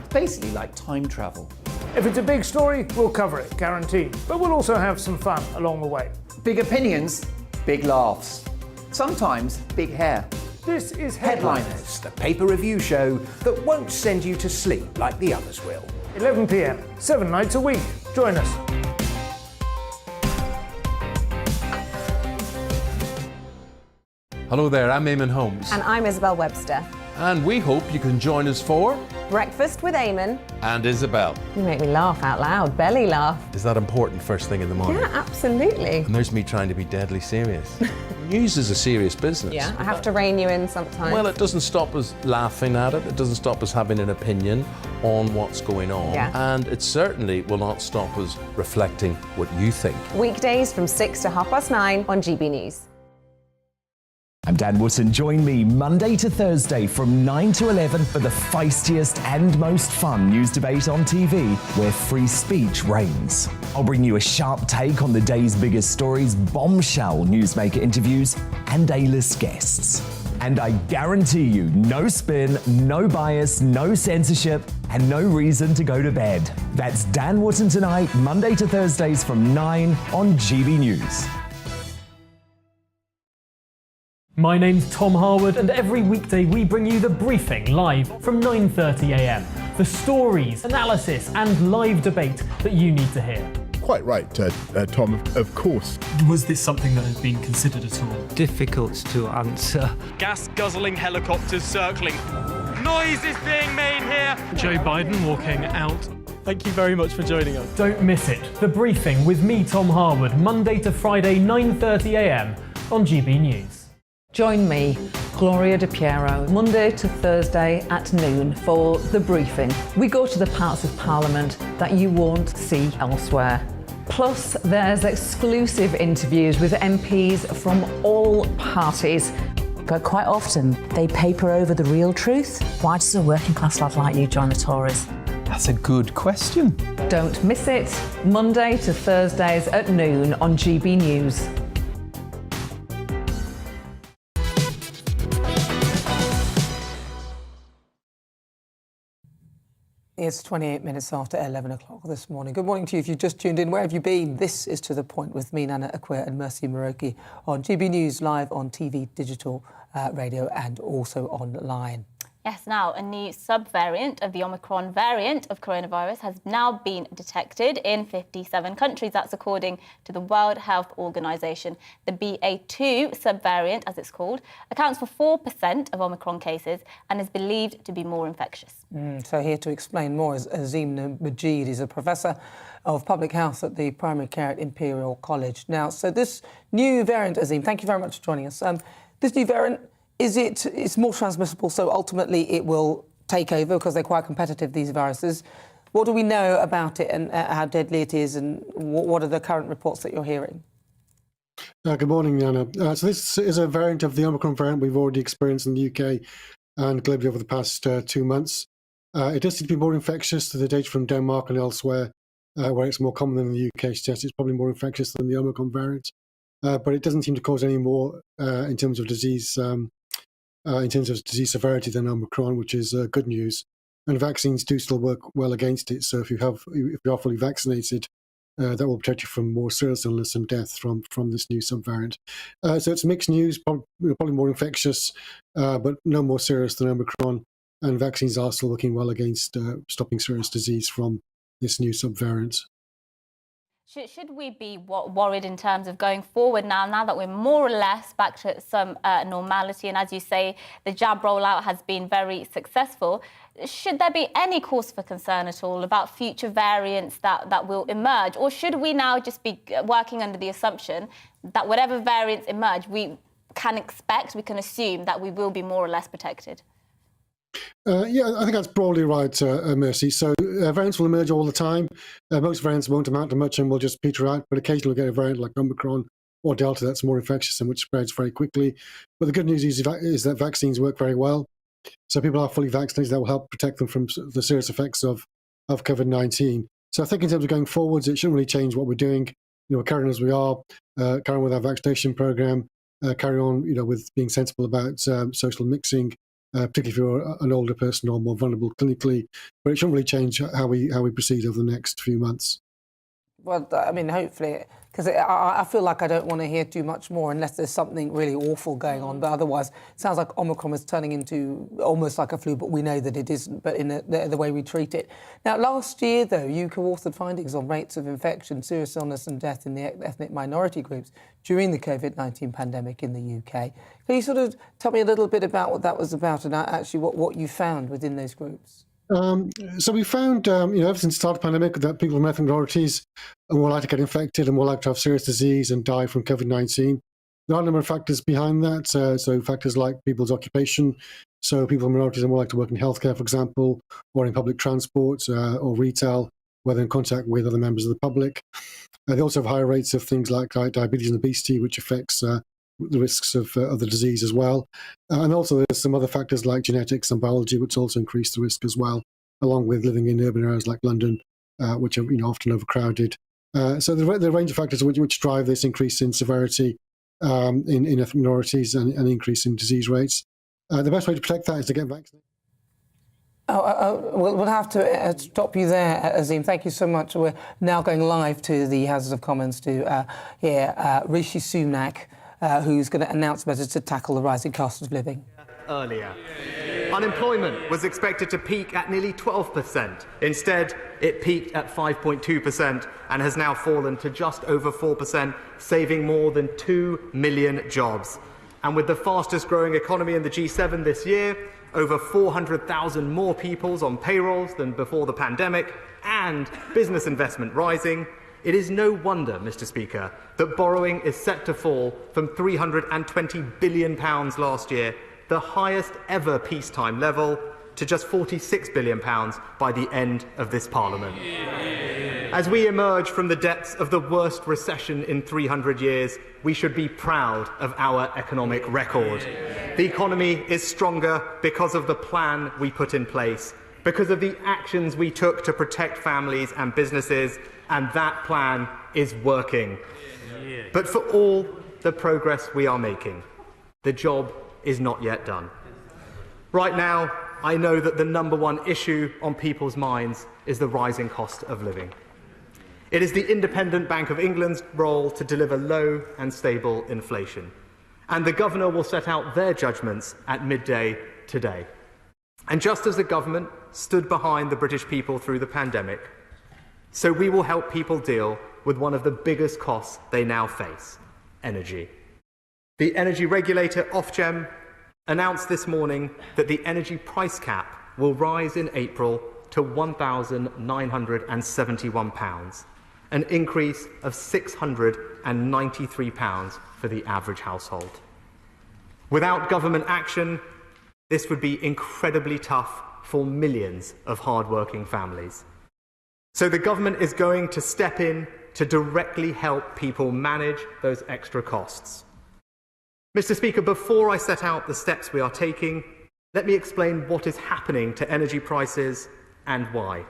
It's basically like time travel. If it's a big story, we'll cover it, guaranteed. But we'll also have some fun along the way. Big opinions, big laughs. Sometimes big hair. This is Headliners, the paper review show that won't send you to sleep like the others will. 11 p.m, 7 nights a week. Join us. Hello there, I'm Eamon Holmes. And I'm Isabel Webster. And we hope you can join us for Breakfast with Eamon and Isabel. You make me laugh out loud, belly laugh. Is that important first thing in the morning? Yeah, absolutely. And there's me trying to be deadly serious. News is a serious business. Yeah, I have to rein you in sometimes. Well, it doesn't stop us laughing at it. It doesn't stop us having an opinion on what's going on. Yeah. And it certainly will not stop us reflecting what you think. Weekdays from 6 to 9:30 on GB News. I'm Dan Wootton. Join me Monday to Thursday from 9 to 11 for the feistiest and most fun news debate on TV, where free speech reigns. I'll bring you a sharp take on the day's biggest stories, bombshell newsmaker interviews, and A-list guests. And I guarantee you, no spin, no bias, no censorship, and no reason to go to bed. That's Dan Wootton Tonight, Monday to Thursdays from 9 on GB News. My name's Tom Harwood, and every weekday we bring you The Briefing live from 9:30 a.m. The stories, analysis and live debate that you need to hear. Quite right, Tom, of course. Was this something that had been considered at all? Difficult to answer. Gas-guzzling helicopters circling. Noise is being made here. Joe Biden walking out. Thank you very much for joining us. Don't miss it. The Briefing with me, Tom Harwood, Monday to Friday, 9:30 a.m. on GB News. Join me, Gloria De Piero, Monday to Thursday at noon for The Briefing. We go to the parts of Parliament that you won't see elsewhere. Plus, there's exclusive interviews with MPs from all parties. But quite often, they paper over the real truth. Why does a working class lad like you join the Tories? That's a good question. Don't miss it, Monday to Thursdays at noon on GB News. It's 28 minutes after 11 o'clock this morning. Good morning to you if you've just tuned in. Where have you been? This is To The Point with me, Nana Akwe, and Mercy Muroki on GB News, live on TV, digital, radio and also online. Yes, now a new subvariant of the Omicron variant of coronavirus has now been detected in 57 countries. That's according to the World Health Organization. The BA2 subvariant, as it's called, accounts for 4% of Omicron cases and is believed to be more infectious. So here to explain more is Azim Majid. He's a professor of public health at the primary care at Imperial College. Now, so this new variant, Azim, thank you very much for joining us. This new variant, it's more transmissible, so ultimately it will take over because they're quite competitive, these viruses. What do we know about it and how deadly it is, and what are the current reports that you're hearing? Good morning, Nana. So this is a variant of the Omicron variant we've already experienced in the UK and globally over the past 2 months. It does seem to be more infectious. The data from Denmark and elsewhere, where it's more common than the UK, suggests it's probably more infectious than the Omicron variant. But it doesn't seem to cause any more in terms of disease severity than Omicron, which is good news. And vaccines do still work well against it. So if you are fully vaccinated, that will protect you from more serious illness and death from this new subvariant. So it's mixed news, probably more infectious, but no more serious than Omicron. And vaccines are still working well against stopping serious disease from this new subvariant. Should we be worried in terms of going forward now that we're more or less back to some normality? And as you say, the jab rollout has been very successful. Should there be any cause for concern at all about future variants that will emerge? Or should we now just be working under the assumption that whatever variants emerge, we can assume that we will be more or less protected? Yeah, I think that's broadly right, Mercy. So variants will emerge all the time. Most variants won't amount to much and will just peter out, but occasionally we'll get a variant like Omicron or Delta that's more infectious and which spreads very quickly. But the good news is that vaccines work very well. So people are fully vaccinated. That will help protect them from the serious effects of COVID-19. So I think in terms of going forwards, it shouldn't really change what we're doing. We're carrying as we are, carrying with our vaccination program, carry on, with being sensible about social mixing, particularly if you're an older person or more vulnerable clinically. But it shouldn't really change how we proceed over the next few months. Well, I mean, hopefully, because I feel like I don't want to hear too much more unless there's something really awful going on. But otherwise, it sounds like Omicron is turning into almost like a flu, but we know that it isn't, but in the way we treat it. Now, last year, though, you co-authored findings on rates of infection, serious illness and death in the ethnic minority groups during the COVID-19 pandemic in the UK. Can you sort of tell me a little bit about what that was about and actually what you found within those groups? So we found, ever since the start of the pandemic, that people from ethnic minorities are more likely to get infected and more likely to have serious disease and die from COVID-19. There are a number of factors behind that. So factors like people's occupation. So people from minorities are more likely to work in healthcare, for example, or in public transport or retail, where they're in contact with other members of the public. They also have higher rates of things like diabetes and obesity, which affects the risks of the disease as well. And also there's some other factors like genetics and biology, which also increase the risk as well, along with living in urban areas like London, which are often overcrowded. So the range of factors which drive this increase in severity in ethnic minorities and increase in disease rates. The best way to protect that is to get vaccinated. We'll have to stop you there, Azim. Thank you so much. We're now going live to the Houses of Commons to hear Rishi Sunak who's going to announce measures to tackle the rising cost of living. Earlier. Unemployment was expected to peak at nearly 12%. Instead, it peaked at 5.2% and has now fallen to just over 4%, saving more than 2 million jobs. And with the fastest growing economy in the G7 this year, over 400,000 more people on payrolls than before the pandemic, and business investment rising, it is no wonder, Mr. Speaker, that borrowing is set to fall from £320 billion last year, the highest ever peacetime level, to just £46 billion by the end of this Parliament. As we emerge from the depths of the worst recession in 300 years, we should be proud of our economic record. The economy is stronger because of the plan we put in place, because of the actions we took to protect families and businesses, and that plan is working. But for all the progress we are making, the job is not yet done. Right now, I know that the #1 issue on people's minds is the rising cost of living. It is the Independent Bank of England's role to deliver low and stable inflation, and the Governor will set out their judgments at midday today. And just as the government stood behind the British people through the pandemic, so we will help people deal with one of the biggest costs they now face: energy. The energy regulator, Ofgem, announced this morning that the energy price cap will rise in April to £1,971, an increase of £693 for the average household. Without government action, this would be incredibly tough for millions of hard-working families. So the government is going to step in to directly help people manage those extra costs. Mr. Speaker, before I set out the steps we are taking, let me explain what is happening to energy prices and why.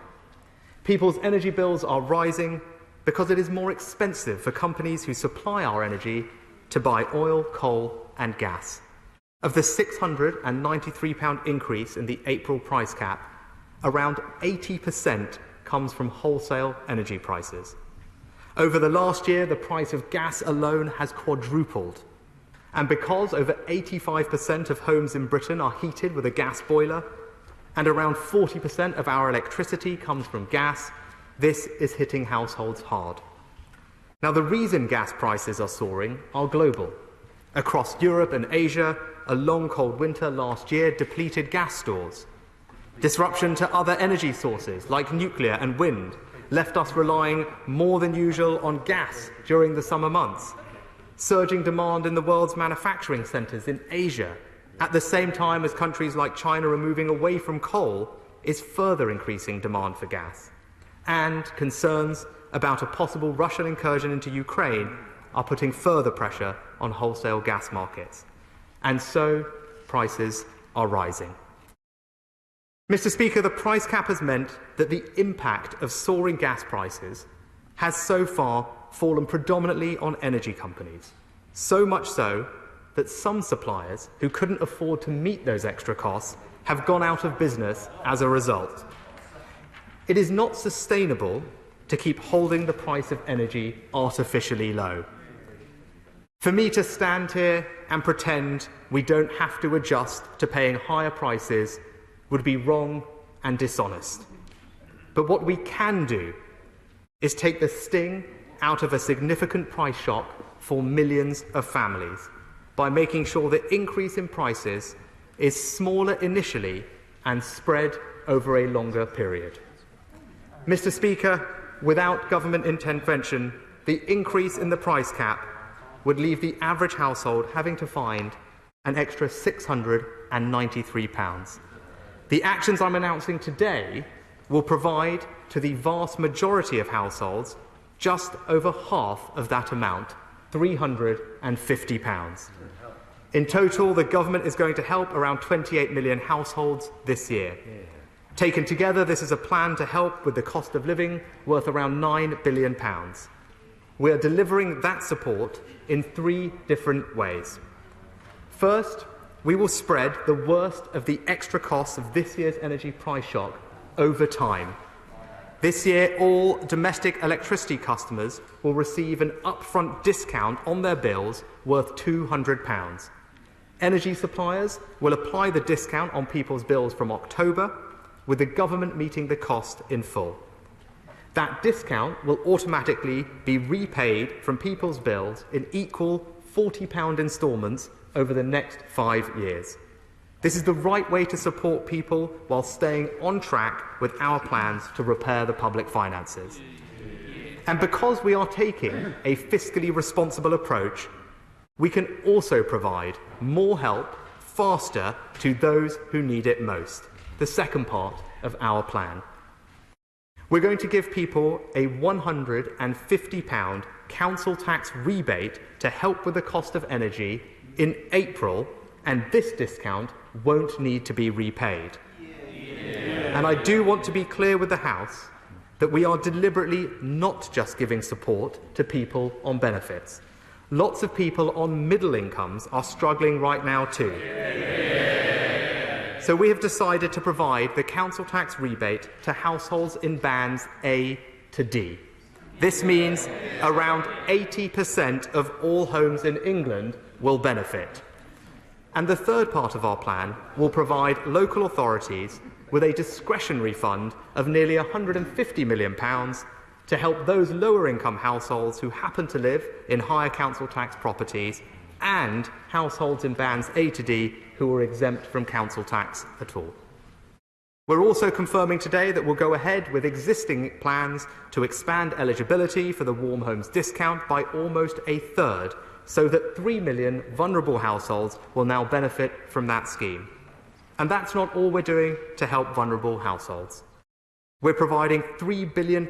People's energy bills are rising because it is more expensive for companies who supply our energy to buy oil, coal and gas. Of the £693 increase in the April price cap, around 80% comes from wholesale energy prices. Over the last year, the price of gas alone has quadrupled. And because over 85% of homes in Britain are heated with a gas boiler, and around 40% of our electricity comes from gas, this is hitting households hard. Now, the reason gas prices are soaring are global. Across Europe and Asia, a long cold winter last year depleted gas stores. Disruption to other energy sources like nuclear and wind left us relying more than usual on gas during the summer months. Surging demand in the world's manufacturing centres in Asia, at the same time as countries like China are moving away from coal, is further increasing demand for gas. And concerns about a possible Russian incursion into Ukraine are putting further pressure on wholesale gas markets. And so, prices are rising. Mr. Speaker, the price cap has meant that the impact of soaring gas prices has so far fallen predominantly on energy companies, so much so that some suppliers who couldn't afford to meet those extra costs have gone out of business as a result. It is not sustainable to keep holding the price of energy artificially low. For me to stand here and pretend we don't have to adjust to paying higher prices would be wrong and dishonest. But what we can do is take the sting out of a significant price shock for millions of families by making sure the increase in prices is smaller initially and spread over a longer period. Mr. Speaker, without government intervention, the increase in the price cap would leave the average household having to find an extra £693. The actions I'm announcing today will provide to the vast majority of households just over half of that amount, £350. In total, the government is going to help around 28 million households this year. Taken together, this is a plan to help with the cost of living worth around £9 billion. We are delivering that support in 3 different ways. First, we will spread the worst of the extra costs of this year's energy price shock over time. This year, all domestic electricity customers will receive an upfront discount on their bills worth £200. Energy suppliers will apply the discount on people's bills from October, with the government meeting the cost in full. That discount will automatically be repaid from people's bills in equal £40 instalments over the next 5 years. This is the right way to support people while staying on track with our plans to repair the public finances. And because we are taking a fiscally responsible approach, we can also provide more help faster to those who need it most. The second part of our plan. We're going to give people a £150 council tax rebate to help with the cost of energy in April, and this discount won't need to be repaid. And I do want to be clear with the House that we are deliberately not just giving support to people on benefits. Lots of people on middle incomes are struggling right now too. So we have decided to provide the council tax rebate to households in bands A to D. This means around 80% of all homes in England will benefit. And the third part of our plan will provide local authorities with a discretionary fund of nearly £150 million to help those lower income households who happen to live in higher council tax properties and households in bands A to D who are exempt from council tax at all. We're also confirming today that we'll go ahead with existing plans to expand eligibility for the Warm Homes discount by almost a third, so that 3 million vulnerable households will now benefit from that scheme. And that's not all we're doing to help vulnerable households. We're providing £3 billion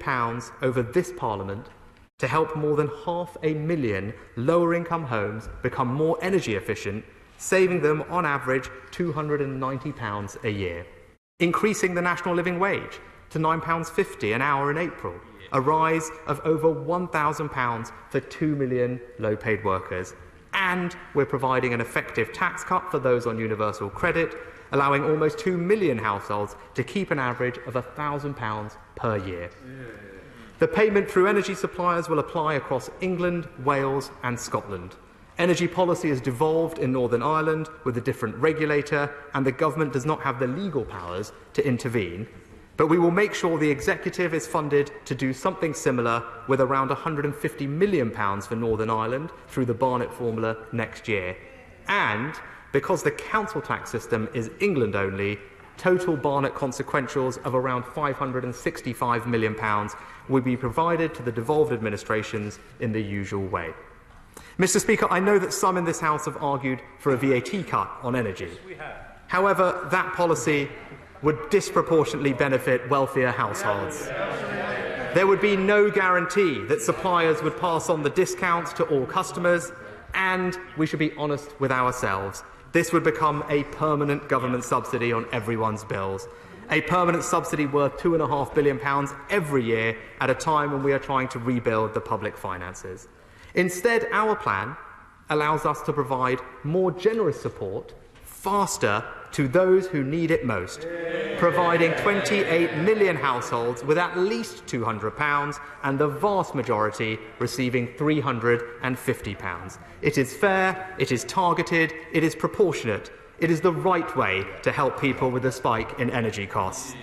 over this Parliament to help more than 500,000 lower-income homes become more energy efficient, saving them on average £290 a year. Increasing the national living wage to £9.50 an hour in April, a rise of over £1,000 for 2 million low-paid workers. And we're providing an effective tax cut for those on universal credit, allowing almost 2 million households to keep an average of £1,000 per year. The payment through energy suppliers will apply across England, Wales and Scotland. Energy policy is devolved in Northern Ireland with a different regulator, and the government does not have the legal powers to intervene. But we will make sure the executive is funded to do something similar, with around £150 million for Northern Ireland through the Barnett formula next year. And because the council tax system is England only, total Barnett consequentials of around £565 million will be provided to the devolved administrations in the usual way. Mr. Speaker, I know that some in this House have argued for a VAT cut on energy. However, that policy would disproportionately benefit wealthier households. There would be no guarantee that suppliers would pass on the discounts to all customers, and we should be honest with ourselves. This would become a permanent government subsidy on everyone's bills. A permanent subsidy worth £2.5 billion every year at a time when we are trying to rebuild the public finances. Instead, our plan allows us to provide more generous support faster to those who need it most, providing 28 million households with at least £200 and the vast majority receiving £350. It is fair, it is targeted, it is proportionate. It is the right way to help people with the spike in energy costs.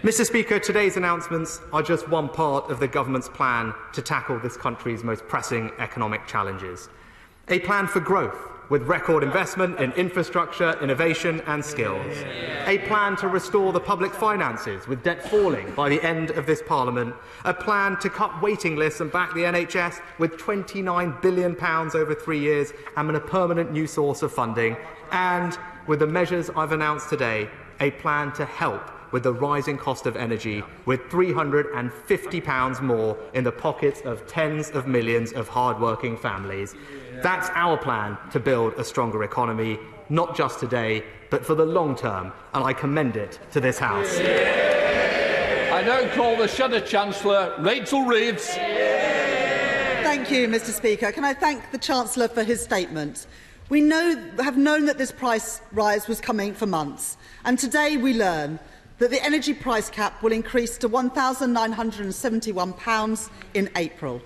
Mr. Speaker, today's announcements are just one part of the government's plan to tackle this country's most pressing economic challenges. A plan for growth, with record investment in infrastructure, innovation and skills. A plan to restore the public finances, with debt falling by the end of this Parliament. A plan to cut waiting lists and back the NHS with £29 billion over 3 years and a permanent new source of funding. And, with the measures I've announced today, a plan to help with the rising cost of energy, with £350 more in the pockets of tens of millions of hard-working families. That's our plan to build a stronger economy, not just today, but for the long term, and I commend it to this House. I now call the Shadow Chancellor, Rachel Reeves. Thank you, Mr. Speaker. Can I thank the Chancellor for his statement? We have known that this price rise was coming for months, and today we learn that the energy price cap will increase to £1,971 in April.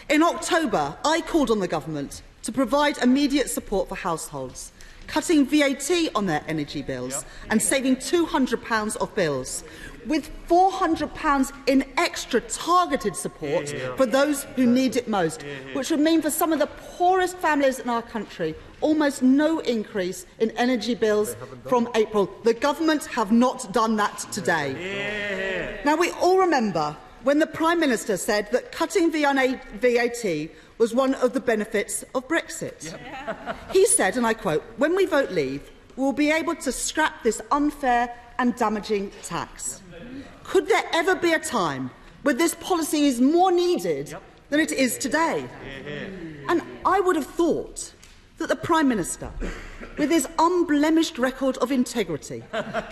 In October, I called on the government to provide immediate support for households, cutting VAT on their energy bills and saving £200 off bills, with £400 in extra targeted support for those who need it most, which would mean for some of the poorest families in our country almost no increase in energy bills from April. The government have not done that today. Now, we all remember when the Prime Minister said that cutting VAT was one of the benefits of Brexit. He said, and I quote, "When we vote leave, we will be able to scrap this unfair and damaging tax." Could there ever be a time where this policy is more needed than it is today? And I would have thought that the Prime Minister, with his unblemished record of integrity,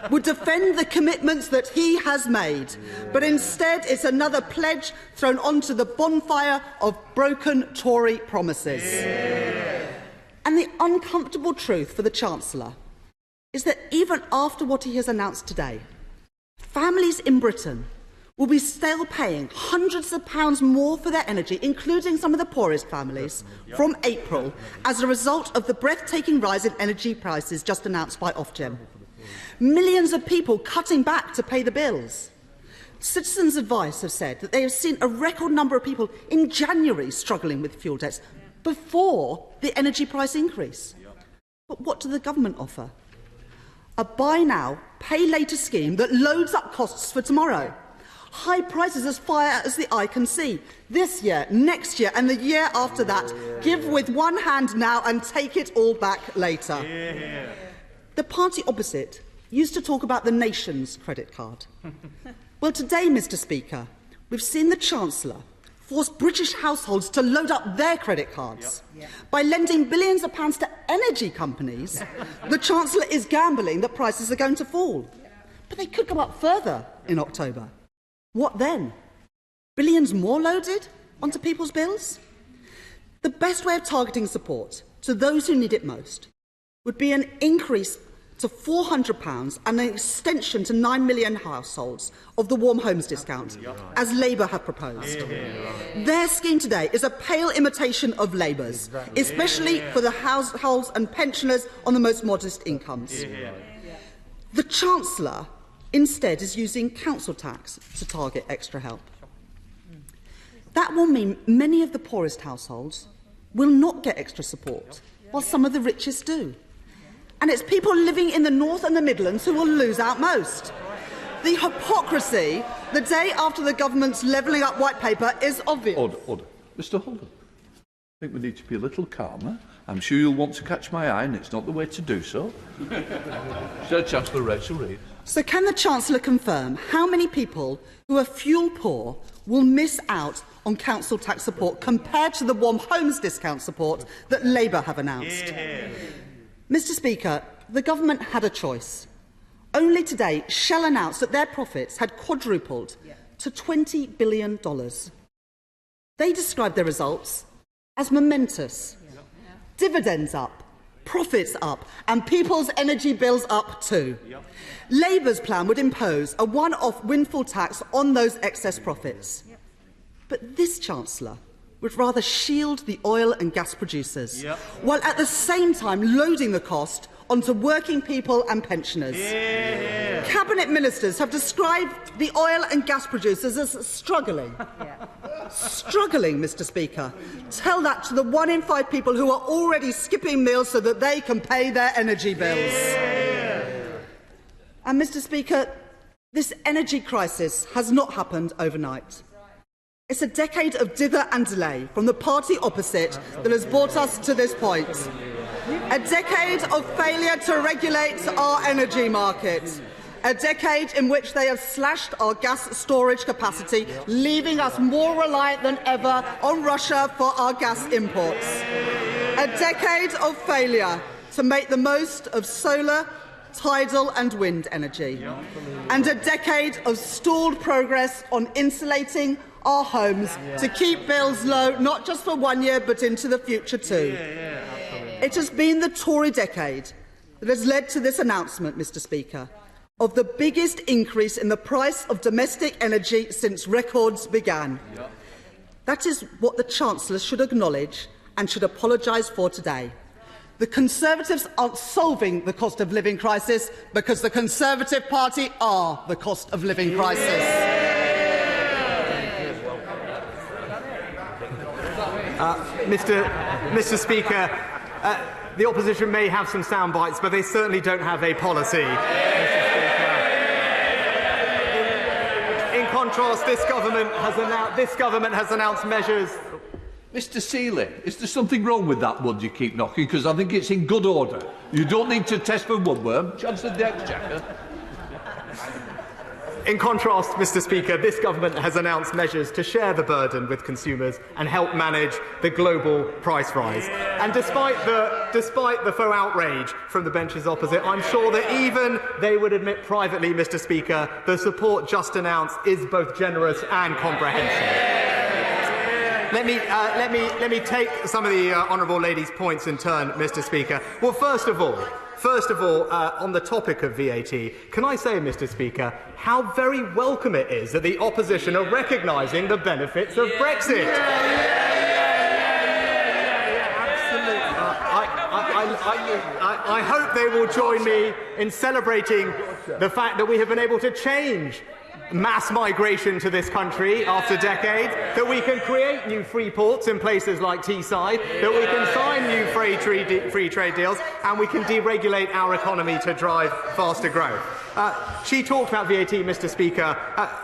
would defend the commitments that he has made. But instead, it's another pledge thrown onto the bonfire of broken Tory promises. And the uncomfortable truth for the Chancellor is that even after what he has announced today, families in Britain will be still paying hundreds of pounds more for their energy, including some of the poorest families, from April as a result of the breathtaking rise in energy prices just announced by Ofgem. Millions of people cutting back to pay the bills. Citizens' Advice have said that they have seen a record number of people in January struggling with fuel debts before the energy price increase. But what does the government offer? A buy now, pay later scheme that loads up costs for tomorrow. High prices as far as the eye can see. This year, next year and the year after that. Give with one hand now and take it all back later. The party opposite used to talk about the nation's credit card. Well, today, Mr. Speaker, we've seen the Chancellor force British households to load up their credit cards. By lending billions of pounds to energy companies, the Chancellor is gambling that prices are going to fall. But they could go up further in October. What then? Billions more loaded onto people's bills? The best way of targeting support to those who need it most would be an increase to £400 and an extension to 9 million households of the Warm Homes discount, as Labour have proposed. Their scheme today is a pale imitation of Labour's, especially for the households and pensioners on the most modest incomes. The Chancellor instead is using council tax to target extra help. That will mean many of the poorest households will not get extra support, while some of the richest do. And it's people living in the North and the Midlands who will lose out most. The hypocrisy the day after the government's levelling up white paper is obvious. Order. Mr Holden, I think we need to be a little calmer. I'm sure you'll want to catch my eye, and it's not the way to do so. Chancellor Rachel Reid. So can the Chancellor confirm how many people who are fuel poor will miss out on council tax support compared to the Warm Homes discount support that Labour have announced? Mr Speaker, the government had a choice. Only today, Shell announced that their profits had quadrupled to $20 billion. They described their results as momentous. Dividends up, profits up, and people's energy bills up too. Labour's plan would impose a one-off windfall tax on those excess profits. But this Chancellor would rather shield the oil and gas producers, while at the same time loading the cost onto working people and pensioners. Cabinet ministers have described the oil and gas producers as struggling. Struggling, Mr Speaker. Tell that to the 1 in 5 people who are already skipping meals so that they can pay their energy bills. And Mr Speaker, this energy crisis has not happened overnight. It's a decade of dither and delay from the party opposite that has brought us to this point. A decade of failure to regulate our energy market. A decade in which they have slashed our gas storage capacity, leaving us more reliant than ever on Russia for our gas imports. A decade of failure to make the most of solar, tidal and wind energy. And a decade of stalled progress on insulating our homes to keep bills low, not just for 1 year, but into the future too. It has been the Tory decade that has led to this announcement, Mr Speaker, of the biggest increase in the price of domestic energy since records began. That is what the Chancellor should acknowledge and should apologise for today. The Conservatives aren't solving the cost of living crisis because the Conservative Party are the cost of living crisis. Mr. Speaker, the opposition may have some sound bites, but they certainly don't have a policy. In contrast, this government has announced measures. Mr. Seeley, is there something wrong with that wood you keep knocking? Because I think it's in good order. You don't need to test for woodworm. Chancellor of the Exchequer. In contrast, Mr. Speaker, this government has announced measures to share the burden with consumers and help manage the global price rise. And despite the faux outrage from the benches opposite, I'm sure that even they would admit privately, Mr. Speaker, the support just announced is both generous and comprehensive. Let me take some of the honourable lady's points in turn, Mr. Speaker. Well, first of all, on the topic of VAT, can I say, Mr. Speaker, how very welcome it is that the opposition are recognising the benefits of Brexit. I hope they will join me in celebrating the fact that we have been able to change mass migration to this country after decades, that we can create new free ports in places like Teesside, that we can sign new free trade deals, and we can deregulate our economy to drive faster growth. She talked about VAT, Mr. Speaker.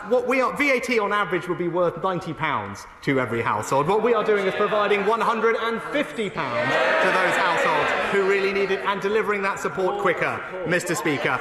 VAT on average would be worth £90 to every household. What we are doing is providing £150 to those households who really need it and delivering that support quicker, Mr. Speaker.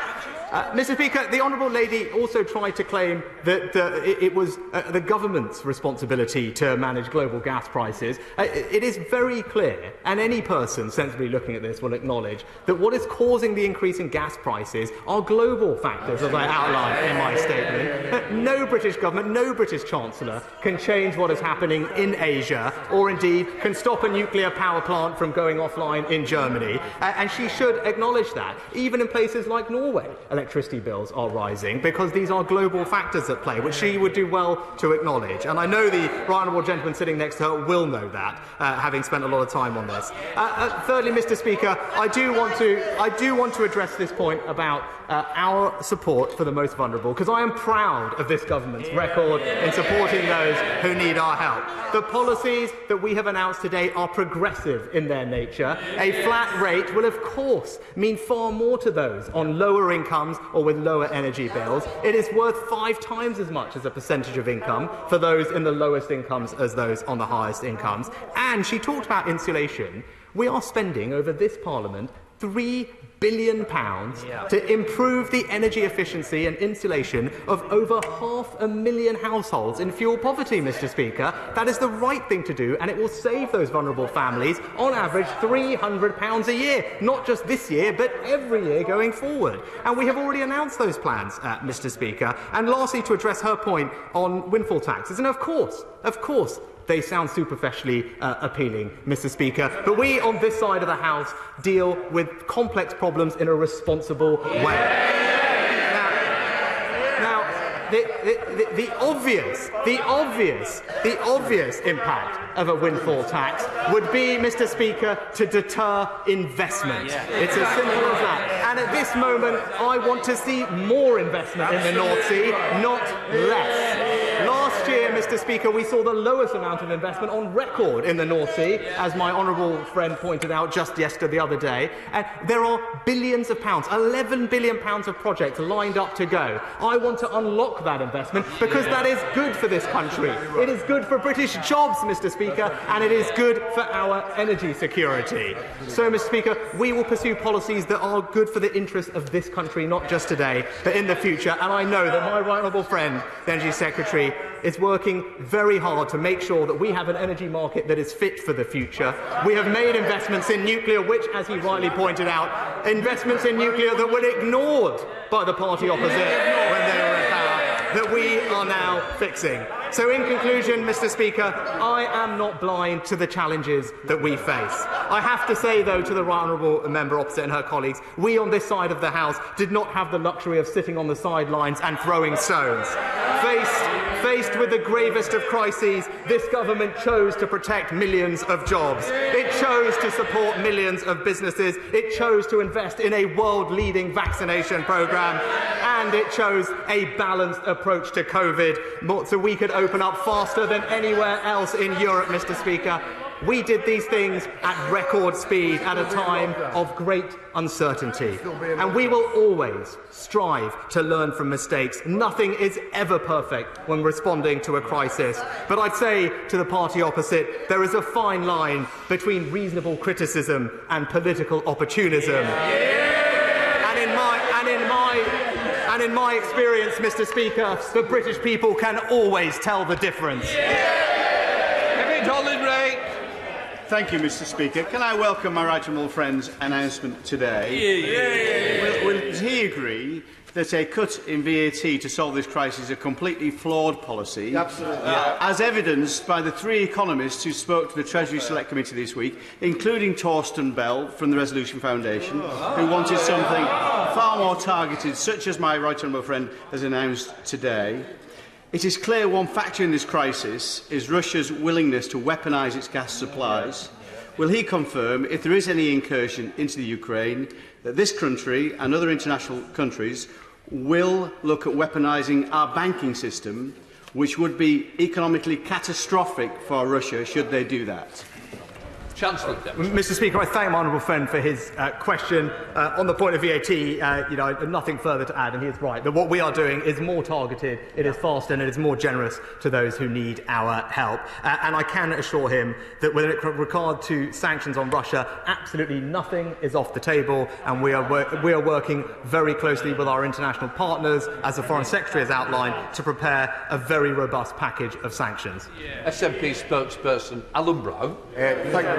Mr. Speaker, the honourable lady also tried to claim that it was the government's responsibility to manage global gas prices. It is very clear, and any person sensibly looking at this will acknowledge, that what is causing the increase in gas prices are global factors, as I outlined in my statement. No British government, no British Chancellor can change what is happening in Asia, or indeed can stop a nuclear power plant from going offline in Germany. And she should acknowledge that. Even in places like Norway, electricity bills are rising because these are global factors at play, which she would do well to acknowledge. And I know the right honourable gentleman sitting next to her will know that, having spent a lot of time on this. Thirdly, Mr. Speaker, I do want to address this point about our support for the most vulnerable, because I am proud of this government's record in supporting those who need our help. The policies that we have announced today are progressive in their nature. A flat rate will, of course, mean far more to those on lower incomes or with lower energy bills. It is worth 5 times as much as a percentage of income for those in the lowest incomes as those on the highest incomes. And she talked about insulation. We are spending over this Parliament £3 billion to improve the energy efficiency and insulation of over 500,000 households in fuel poverty, Mr. Speaker. That is the right thing to do, and it will save those vulnerable families, on average, £300 a year. Not just this year, but every year going forward. And we have already announced those plans, Mr. Speaker. And lastly, to address her point on windfall taxes, and of course, they sound superficially appealing, Mr. Speaker, but we on this side of the House deal with complex problems in a responsible way. Now, the obvious impact of a windfall tax would be, Mr. Speaker, to deter investment. It's as simple as that. And at this moment, I want to see more investment in the North Sea, not less. Last year, Mr. Speaker, we saw the lowest amount of investment on record in the North Sea, as my honourable friend pointed out just the other day. And there are billions of pounds, £11 billion of projects lined up to go. I want to unlock that investment because that is good for this country. It is good for British jobs, Mr. Speaker, and it is good for our energy security. So, Mr. Speaker, we will pursue policies that are good for the interests of this country, not just today, but in the future. And I know that my right honourable friend, the Energy Secretary, is working very hard to make sure that we have an energy market that is fit for the future. We have made investments in nuclear, which, as he rightly pointed out, investments in nuclear that were ignored by the party opposite when they were in power, that we are now fixing. So in conclusion, Mr. Speaker, I am not blind to the challenges that we face. I have to say, though, to the right honourable member opposite and her colleagues, we on this side of the House did not have the luxury of sitting on the sidelines and throwing stones. Faced with the gravest of crises, this government chose to protect millions of jobs. It chose to support millions of businesses. It chose to invest in a world-leading vaccination programme. And it chose a balanced approach to COVID, so we could open up faster than anywhere else in Europe, Mr. Speaker. We did these things at record speed at a time of great uncertainty. And we will always strive to learn from mistakes. Nothing is ever perfect when responding to a crisis. But I'd say to the party opposite, there is a fine line between reasonable criticism and political opportunism. And in my experience, Mr. Speaker, the British people can always tell the difference. Thank you, Mr. Speaker. Can I welcome my right honourable friend's announcement today? Will he agree that a cut in VAT to solve this crisis is a completely flawed policy? Absolutely. As evidenced by the 3 economists who spoke to the Treasury Select Committee this week, including Torsten Bell from the Resolution Foundation, who wanted something far more targeted, such as my right honourable friend has announced today. It is clear one factor in this crisis is Russia's willingness to weaponise its gas supplies. Will he confirm, if there is any incursion into the Ukraine, that this country and other international countries will look at weaponising our banking system, which would be economically catastrophic for Russia should they do that? Chancellor. Mr. Speaker, I thank my honourable friend for his question. On the point of VAT, I have nothing further to add, and he is right that what we are doing is more targeted, it is faster, and it is more generous to those who need our help. And I can assure him that with regard to sanctions on Russia, absolutely nothing is off the table, and we are working very closely with our international partners, as the Foreign Secretary has outlined, to prepare a very robust package of sanctions. SNP spokesperson Alan Brown.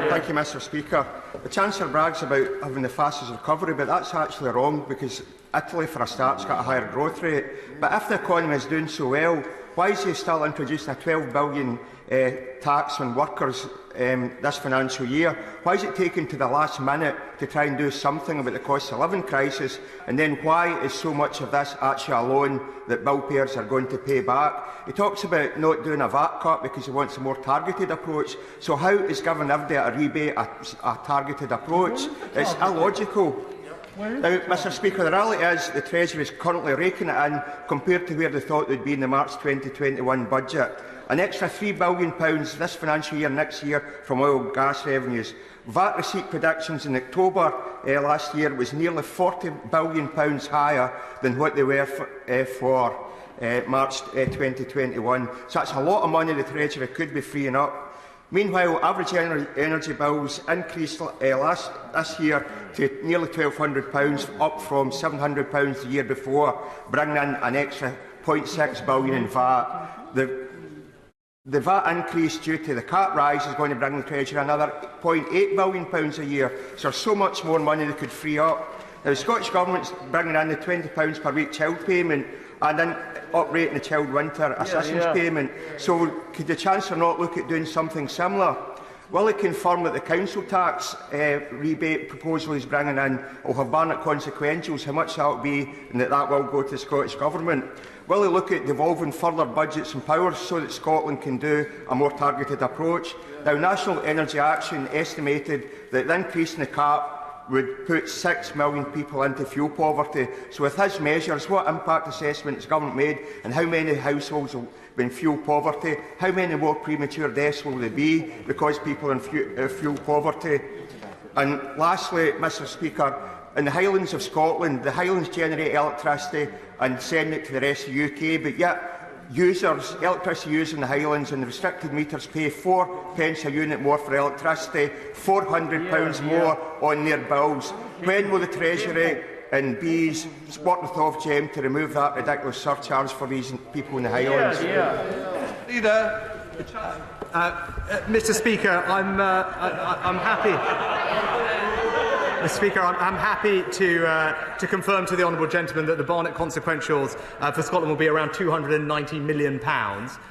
Thank you, Mr. Speaker. The Chancellor brags about having the fastest recovery, but that's actually wrong because Italy, for a start, has got a higher growth rate. But if the economy is doing so well, why is he still introducing a £12 billion tax on workers this financial year? Why is it taken to the last minute to try and do something about the cost of living crisis? And then why is so much of this actually a loan that bill payers are going to pay back? He talks about not doing a VAT cut because he wants a more targeted approach. So how is giving everybody a rebate a targeted approach? It's illogical. Now, Mr. Speaker, the reality is the Treasury is currently raking it in compared to where they thought they'd be in the March 2021 budget. An extra £3 billion this financial year, next year, from oil and gas revenues. VAT receipt predictions in October last year was nearly £40 billion higher than what they were for March 2021. So that's a lot of money the Treasury could be freeing up. Meanwhile, average energy bills increased this year to nearly £1,200, up from £700 the year before, bringing in an extra £0.6 billion in VAT. The VAT increase due to the cap rise is going to bring the Treasury another £0.8 billion a year. So there's so much more money they could free up. Now, the Scottish Government's bringing in the £20 per week child payment and then uprating the child winter assistance payment. So could the Chancellor not look at doing something similar? Will he confirm that the council tax rebate proposal he's bringing in will have Barnett consequentials, how much that will be, and that will go to the Scottish Government? Will he look at devolving further budgets and powers so that Scotland can do a more targeted approach? Now, National Energy Action estimated that the increase in the cap would put 6 million people into fuel poverty. So with his measures, what impact assessment has government made and how many households will be in fuel poverty? How many more premature deaths will there be because people are in fuel poverty? And lastly, Mr. Speaker, in the Highlands of Scotland, the Highlands generate electricity and send it to the rest of the UK, but yet electricity users in the Highlands and the restricted meters pay 4 pence a unit more for electricity, £400 more on their bills. When will the Treasury and Bees work with Ofgem to remove that ridiculous surcharge for these people in the Highlands? Mr. Speaker, I'm happy. Mr. Speaker, I'm happy to confirm to the honourable gentleman that the Barnett consequentials for Scotland will be around £290 million,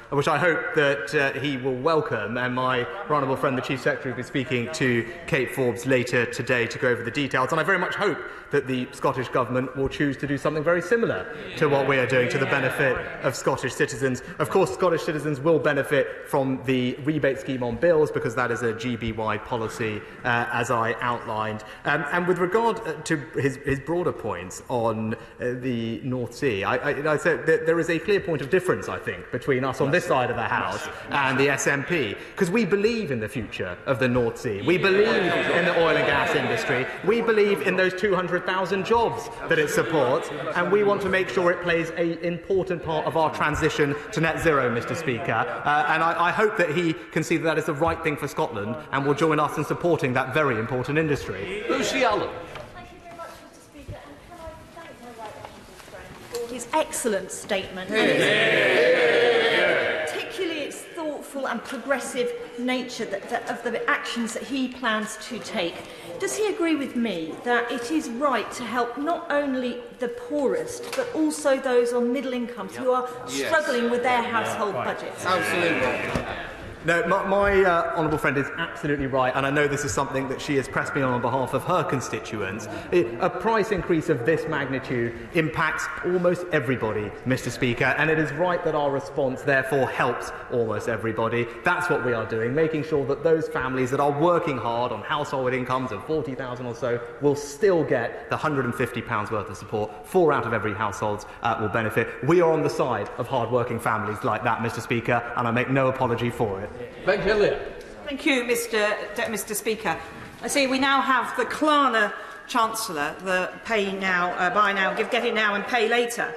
which I hope that he will welcome, and my honourable friend, the Chief Secretary, will be speaking to Kate Forbes later today to go over the details, and I very much hope that the Scottish Government will choose to do something very similar to what we are doing to the benefit of Scottish citizens. Of course, Scottish citizens will benefit from the rebate scheme on bills because that is a GB-wide policy, as I outlined. And with regard to his broader points on the North Sea, I said that there is a clear point of difference, I think, between us on this side of the House and the SNP, because we believe in the future of the North Sea. We believe in the oil and gas industry. We believe in those 200,000 jobs that it supports, and we want to make sure it plays an important part of our transition to net zero, Mr. Speaker. And I hope that he can see that that is the right thing for Scotland and will join us in supporting that very important industry. Lucy Allen. Thank you very much, Mr. Speaker, and can I thank my right honourable friend for his excellent statement. Particularly its thoughtful and progressive nature of the actions that he plans to take. Does he agree with me that it is right to help not only the poorest, but also those on middle incomes who are struggling with their household budgets? Absolutely. No, my honourable friend is absolutely right, and I know this is something that she has pressed me on behalf of her constituents. A price increase of this magnitude impacts almost everybody, Mr. Speaker, and it is right that our response therefore helps almost everybody. That's what we are doing, making sure that those families that are working hard on household incomes of $40,000 or so will still get the £150 worth of support. 4 out of every household will benefit. We are on the side of hard-working families like that, Mr. Speaker, and I make no apology for it. Thank you, Thank you, Mr. Speaker. I see we now have the Klarna Chancellor, the pay now, buy now, get it now and pay later.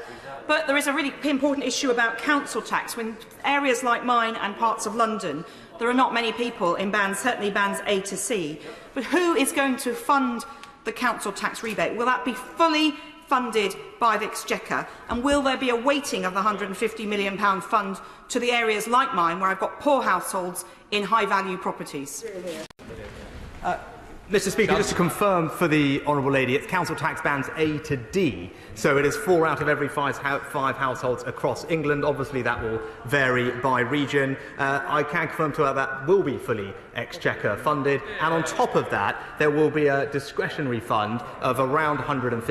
But there is a really important issue about council tax. When areas like mine and parts of London, there are not many people in bands, certainly bands A to C. But who is going to fund the council tax rebate? Will that be fully funded by the Exchequer? And will there be a weighting of the £150 million fund to the areas like mine where I've got poor households in high-value properties? Mr. Speaker, just to confirm for the honourable lady, it's council tax bands A to D, so it is 4 out of every 5 households across England. Obviously, that will vary by region. I can confirm to her that will be fully Exchequer funded, and on top of that, there will be a discretionary fund of around £150